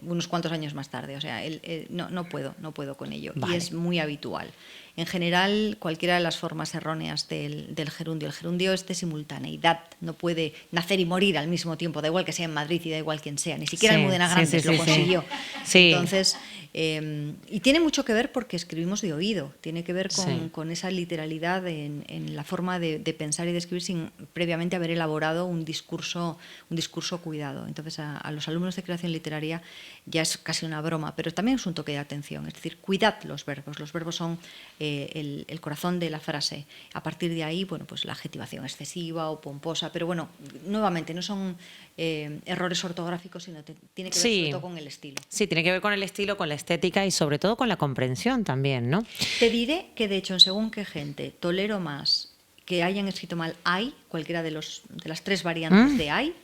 unos cuantos años más tarde. O sea, no puedo con ello. Vale. Y es muy habitual. En general, cualquiera de las formas erróneas del gerundio. El gerundio es de simultaneidad. No puede nacer y morir al mismo tiempo. Da igual que sea en Madrid y da igual quien sea. Ni siquiera Sí, Almudena Grandes lo consiguió. Sí. Entonces, y tiene mucho que ver porque escribimos de oído. Tiene que ver con esa literalidad en la forma de pensar y de escribir sin previamente haber elaborado un discurso cuidado. Entonces, a los alumnos de creación literaria ya es casi una broma, pero también es un toque de atención. Es decir, cuidad los verbos. Los verbos son el corazón de la frase. A partir de ahí, bueno, pues la adjetivación excesiva o pomposa, pero bueno, nuevamente no son errores ortográficos, sino tiene que ver sobre todo con el estilo. Sí, tiene que ver con el estilo, con la estética y sobre todo con la comprensión también, ¿no? Te diré que de hecho en según qué gente tolero más que hayan escrito mal ay, cualquiera de las 3 variantes de ay,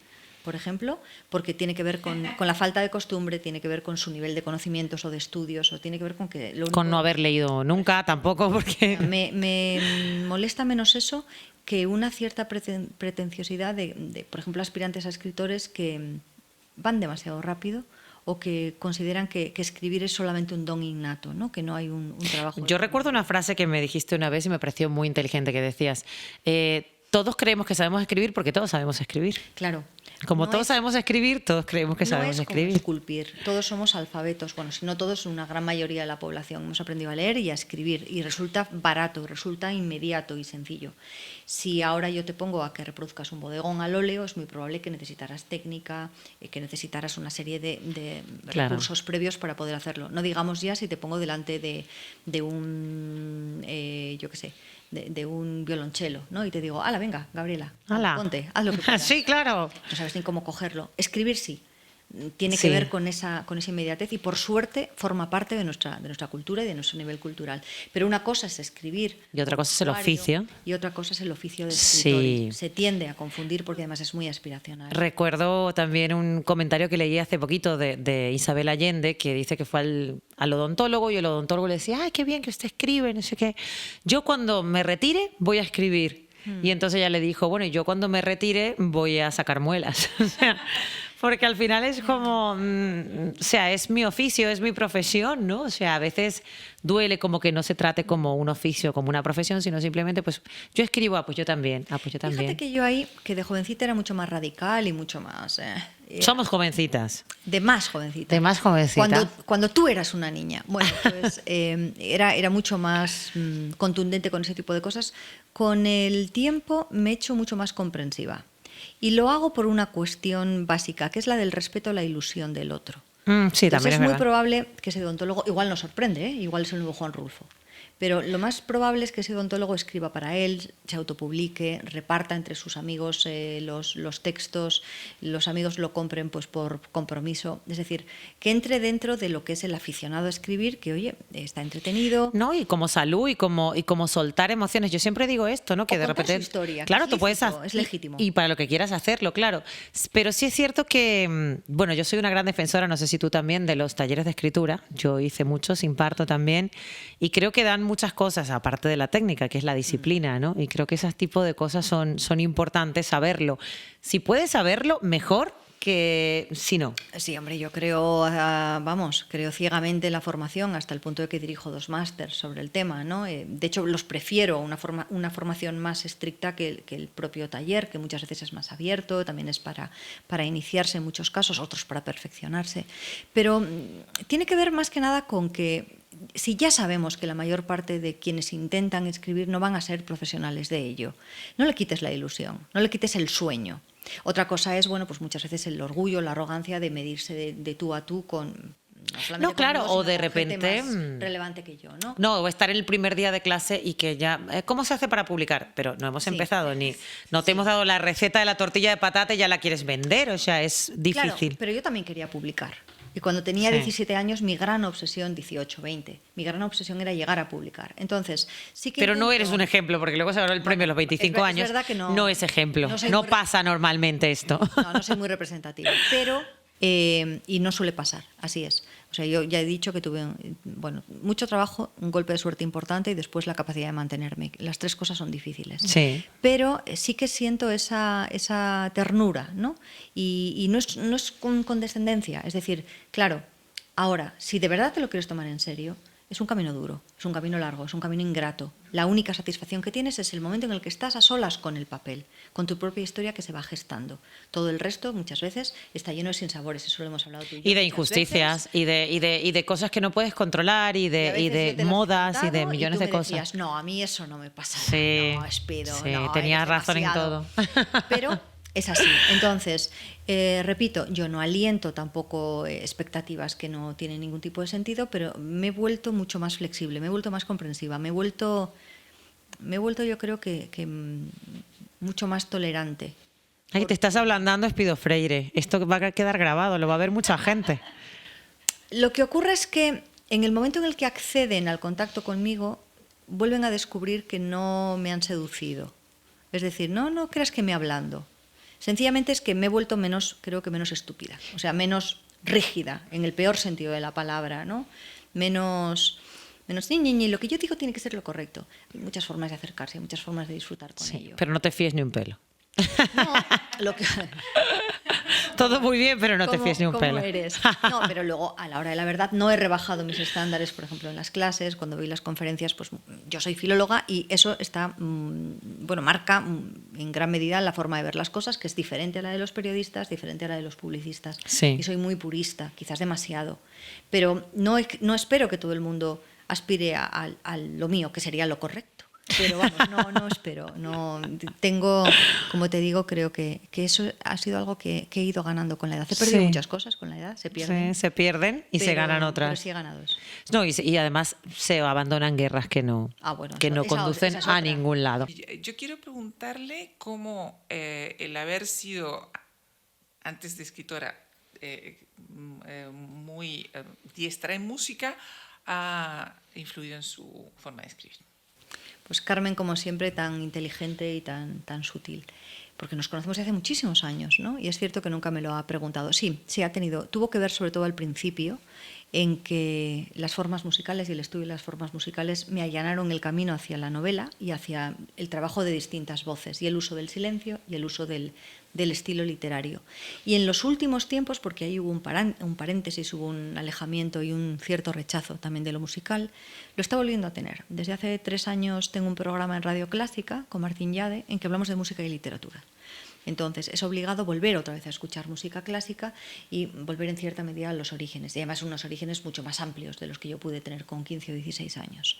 por ejemplo, porque tiene que ver con la falta de costumbre, tiene que ver con su nivel de conocimientos o de estudios, o tiene que ver con que... Con no haber leído nunca tampoco, porque... Me molesta menos eso que una cierta pretenciosidad de, por ejemplo, aspirantes a escritores que van demasiado rápido o que consideran que escribir es solamente un don innato, ¿no? Que no hay un trabajo... Yo recuerdo una frase que me dijiste una vez y me pareció muy inteligente, que decías, todos creemos que sabemos escribir porque todos sabemos escribir. Claro. Como No todos es- sabemos escribir, todos creemos que sabemos No es como escribir. esculpir. Todos somos alfabetos. Bueno, si no todos, una gran mayoría de la población hemos aprendido a leer y a escribir. Y resulta barato, resulta inmediato y sencillo. Si ahora yo te pongo a que reproduzcas un bodegón al óleo, es muy probable que necesitaras técnica, que necesitaras una serie de Claro. recursos previos para poder hacerlo. No digamos ya si te pongo delante de un, yo qué sé, de un violonchelo, ¿no? Y te digo, hala, venga, Gabriela, Hala. ponte, haz lo que puedas. Sí, claro. No sabes ni cómo cogerlo. Escribir sí. Tiene Sí. que ver con esa inmediatez y por suerte forma parte de nuestra cultura y de nuestro nivel cultural. Pero una cosa es escribir. Y otra cosa es el obituario, oficio. Y otra cosa es el oficio del Sí. escritor. Y se tiende a confundir porque además es muy aspiracional. Recuerdo también un comentario que leí hace poquito de Isabel Allende, que dice que fue al odontólogo y el odontólogo le decía, ¡ay, qué bien que usted escribe! No sé qué. Yo cuando me retire voy a escribir. Y entonces ella le dijo, bueno, y yo cuando me retire voy a sacar muelas. O sea, porque al final es como, o sea, es mi oficio, es mi profesión, ¿no? O sea, a veces duele como que no se trate como un oficio, como una profesión, sino simplemente, pues, yo escribo, pues yo también, pues yo también. Fíjate que yo ahí, que de jovencita era mucho más radical y mucho más... Somos jovencitas. de más jovencita. De más jovencita. Cuando tú eras una niña. Bueno, pues era mucho más contundente con ese tipo de cosas. Con el tiempo me he hecho mucho más comprensiva. Y lo hago por una cuestión básica, que es la del respeto a la ilusión del otro. Sí, Entonces también es es muy verdad. probable que ese odontólogo, igual nos sorprende, igual es el nuevo Juan Rulfo, pero lo más probable es que ese odontólogo escriba para él, se autopublique, reparta entre sus amigos los textos, los amigos lo compren pues por compromiso, es decir, que entre dentro de lo que es el aficionado a escribir, que oye, está entretenido. No, y como salud y como soltar emociones. Yo siempre digo esto, ¿no? Que O de contar repente. su historia, que Claro, es tú puedes lícito, hacer. es legítimo. Y para lo que quieras hacerlo, claro. Pero sí es cierto que, bueno, yo soy una gran defensora, no sé si tú también, de los talleres de escritura. Yo hice muchos, imparto también. Y creo que dan muchas cosas, aparte de la técnica, que es la disciplina, ¿no? Y creo que ese tipo de cosas son importantes saberlo. Si puedes saberlo, mejor que si no. Sí, hombre, yo creo, creo ciegamente en la formación hasta el punto de que dirijo 2 másters sobre el tema, ¿no? De hecho, los prefiero una formación más estricta que el propio taller, que muchas veces es más abierto, también es para iniciarse en muchos casos, otros para perfeccionarse. Pero tiene que ver más que nada con que si ya sabemos que la mayor parte de quienes intentan escribir no van a ser profesionales de ello, no le quites la ilusión, no le quites el sueño. Otra cosa es, bueno, pues muchas veces el orgullo, la arrogancia de medirse de tú a tú con... solamente No, claro, conmigo, o sino de con gente repente, más relevante que yo, ¿no? No, o estar en el primer día de clase y que ya... ¿Cómo se hace para publicar? Pero no hemos Sí. empezado ni... No te hemos dado la receta de la tortilla de patata y ya la quieres vender. O sea, es Claro, difícil. pero yo también quería publicar. Y cuando tenía Sí. 17 años, mi gran obsesión, 18, 20, mi gran obsesión era llegar a publicar. Entonces, sí que Pero no intento- eres un ejemplo, porque luego se ganó el premio a los 25 es años. verdad que no- es ejemplo. no soy No muy pasa normalmente esto. No soy muy representativa, pero y no suele pasar, así es. O sea, yo ya he dicho que tuve mucho trabajo, un golpe de suerte importante y después la capacidad de mantenerme. Las 3 cosas son difíciles. Sí. Pero sí que siento esa ternura, ¿no? Y no es con condescendencia, es decir, claro, ahora, si de verdad te lo quieres tomar en serio, es un camino duro, es un camino largo, es un camino ingrato. La única satisfacción que tienes es el momento en el que estás a solas con el papel, con tu propia historia que se va gestando. Todo el resto, muchas veces, está lleno de sinsabores, eso lo hemos hablado tú y yo. Y de muchas injusticias, veces. y de cosas que no puedes controlar, y Y a de veces yo te las he modas, y de contado millones tú de me cosas. decías, no, a mí eso no me pasa. Sí, No, Espido, sí, no, tenías eres razón en demasiado". todo. Pero Es así. Entonces, repito, yo no aliento tampoco expectativas que no tienen ningún tipo de sentido, pero me he vuelto mucho más flexible, me he vuelto más comprensiva, me he vuelto yo creo que mucho más tolerante. Ay, te estás ablandando, Espido Freire. Esto va a quedar grabado, lo va a ver mucha gente. Lo que ocurre es que en el momento en el que acceden al contacto conmigo, vuelven a descubrir que no me han seducido. Es decir, no creas que me ablando. Sencillamente es que me he vuelto creo que menos estúpida, o sea, menos rígida, en el peor sentido de la palabra, ¿no? Menos ñi, lo que yo digo tiene que ser lo correcto. Hay muchas formas de acercarse, hay muchas formas de disfrutar con ello. Pero no te fíes ni un pelo. No, Todo muy bien, pero no te fíes ni un pelo. Eres. No, pero luego, a la hora de la verdad, no he rebajado mis estándares, por ejemplo, en las clases, cuando voy a las conferencias, pues yo soy filóloga y eso está, marca en gran medida la forma de ver las cosas, que es diferente a la de los periodistas, diferente a la de los publicistas. Sí. Y soy muy purista, quizás demasiado. Pero no espero que todo el mundo aspire a lo mío, que sería lo correcto. Pero vamos, no espero. No, tengo, como te digo, creo que eso ha sido algo que he ido ganando con la edad. He perdido muchas cosas con la edad, se pierden. Sí, se pierden y se ganan otras. Pero sí he ganado eso. No, y además se abandonan guerras que no conducen a ningún lado. Yo quiero preguntarle cómo el haber sido, antes de escritora, muy diestra en música, ha influido en su forma de escribir. Pues Carmen, como siempre, tan inteligente y tan sutil, porque nos conocemos desde hace muchísimos años, ¿no? Y es cierto que nunca me lo ha preguntado. Sí, tuvo que ver sobre todo al principio en que las formas musicales y el estudio de las formas musicales me allanaron el camino hacia la novela y hacia el trabajo de distintas voces y el uso del silencio y el uso del estilo literario. Y en los últimos tiempos, porque ahí hubo un paréntesis, hubo un alejamiento y un cierto rechazo también de lo musical, lo está volviendo a tener. Desde hace 3 años tengo un programa en Radio Clásica con Martín Llade en que hablamos de música y literatura. Entonces es obligado volver otra vez a escuchar música clásica y volver en cierta medida a los orígenes, y además unos orígenes mucho más amplios de los que yo pude tener con 15 o 16 años.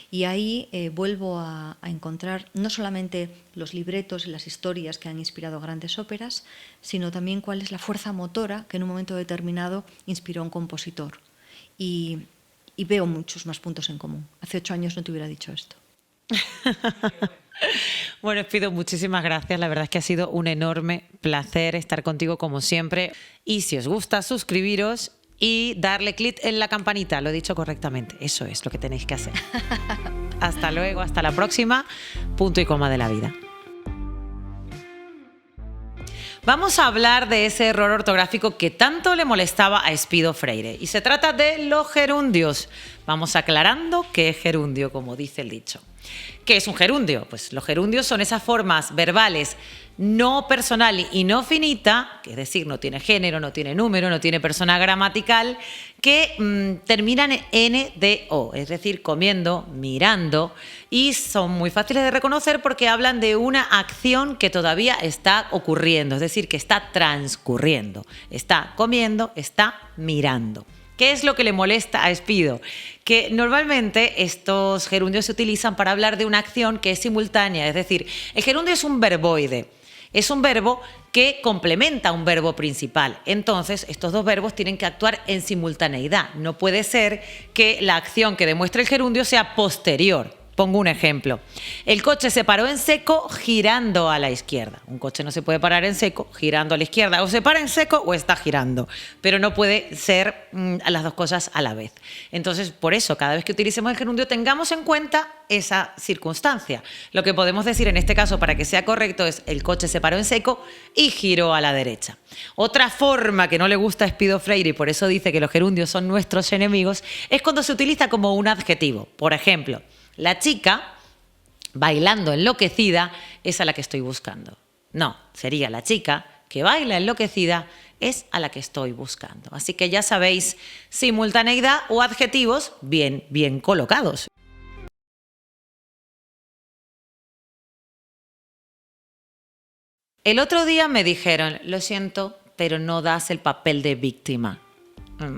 Y ahí vuelvo a encontrar no solamente los libretos y las historias que han inspirado grandes óperas, sino también cuál es la fuerza motora que en un momento determinado inspiró a un compositor. Y veo muchos más puntos en común. Hace 8 años no te hubiera dicho esto. Bueno, Espido, muchísimas gracias. La verdad es que ha sido un enorme placer estar contigo como siempre. Y si os gusta, suscribiros y darle clic en la campanita. Lo he dicho correctamente. Eso es lo que tenéis que hacer. Hasta luego, hasta la próxima. Punto y coma de la vida. Vamos a hablar de ese error ortográfico que tanto le molestaba a Espido Freire. Y se trata de los gerundios. Vamos aclarando qué es gerundio, como dice el dicho. ¿Qué es un gerundio? Pues los gerundios son esas formas verbales no personal y no finita, que es decir, no tiene género, no tiene número, no tiene persona gramatical, que terminan en N, D, O, es decir, comiendo, mirando, y son muy fáciles de reconocer porque hablan de una acción que todavía está ocurriendo, es decir, que está transcurriendo, está comiendo, está mirando. ¿Qué es lo que le molesta a Espido? Que normalmente estos gerundios se utilizan para hablar de una acción que es simultánea, es decir, el gerundio es un verboide, es un verbo que complementa un verbo principal. Entonces, estos dos verbos tienen que actuar en simultaneidad. No puede ser que la acción que demuestre el gerundio sea posterior. Pongo un ejemplo. El coche se paró en seco girando a la izquierda. Un coche no se puede parar en seco girando a la izquierda. O se para en seco o está girando. Pero no puede ser las dos cosas a la vez. Entonces, por eso, cada vez que utilicemos el gerundio, tengamos en cuenta esa circunstancia. Lo que podemos decir en este caso, para que sea correcto, es el coche se paró en seco y giró a la derecha. Otra forma que no le gusta a Espido Freire, y por eso dice que los gerundios son nuestros enemigos, es cuando se utiliza como un adjetivo. Por ejemplo, la chica bailando enloquecida es a la que estoy buscando. No, sería la chica que baila enloquecida es a la que estoy buscando. Así que ya sabéis, simultaneidad o adjetivos bien colocados. El otro día me dijeron, lo siento, pero no das el papel de víctima.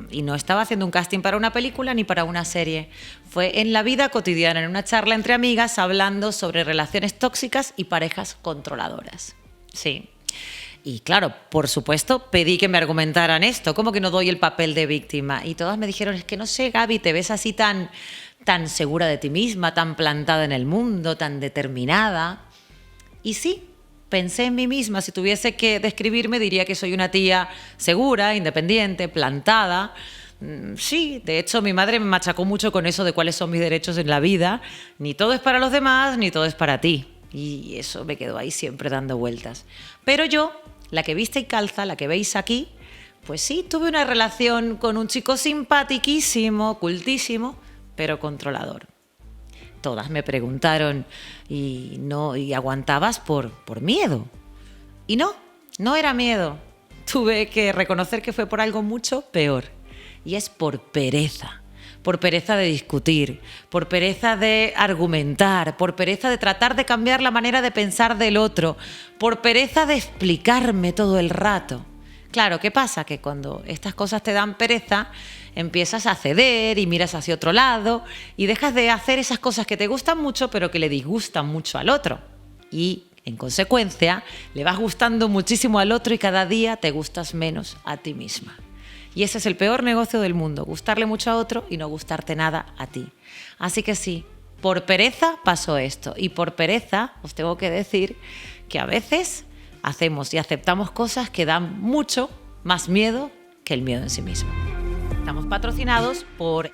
Y no estaba haciendo un casting para una película ni para una serie. Fue en la vida cotidiana, en una charla entre amigas, hablando sobre relaciones tóxicas y parejas controladoras. Sí. Y claro, por supuesto, pedí que me argumentaran esto. ¿Cómo que no doy el papel de víctima? Y todas me dijeron, es que no sé, Gaby, te ves así tan segura de ti misma, tan plantada en el mundo, tan determinada. Y sí, pensé en mí misma. Si tuviese que describirme, diría que soy una tía segura, independiente, plantada. Sí, de hecho mi madre me machacó mucho con eso de cuáles son mis derechos en la vida. Ni todo es para los demás, ni todo es para ti. Y eso me quedó ahí siempre dando vueltas. Pero yo, la que viste y calza, la que veis aquí, pues sí, tuve una relación con un chico simpaticísimo, cultísimo, pero controlador. Todas me preguntaron, ¿y aguantabas por miedo? Y no era miedo. Tuve que reconocer que fue por algo mucho peor. Y es por pereza. Por pereza de discutir, por pereza de argumentar, por pereza de tratar de cambiar la manera de pensar del otro, por pereza de explicarme todo el rato. Claro, ¿qué pasa? Que cuando estas cosas te dan pereza, empiezas a ceder y miras hacia otro lado y dejas de hacer esas cosas que te gustan mucho pero que le disgustan mucho al otro. Y, en consecuencia, le vas gustando muchísimo al otro y cada día te gustas menos a ti misma. Y ese es el peor negocio del mundo, gustarle mucho a otro y no gustarte nada a ti. Así que sí, por pereza pasó esto. Y por pereza os tengo que decir que a veces hacemos y aceptamos cosas que dan mucho más miedo que el miedo en sí mismo. Estamos patrocinados por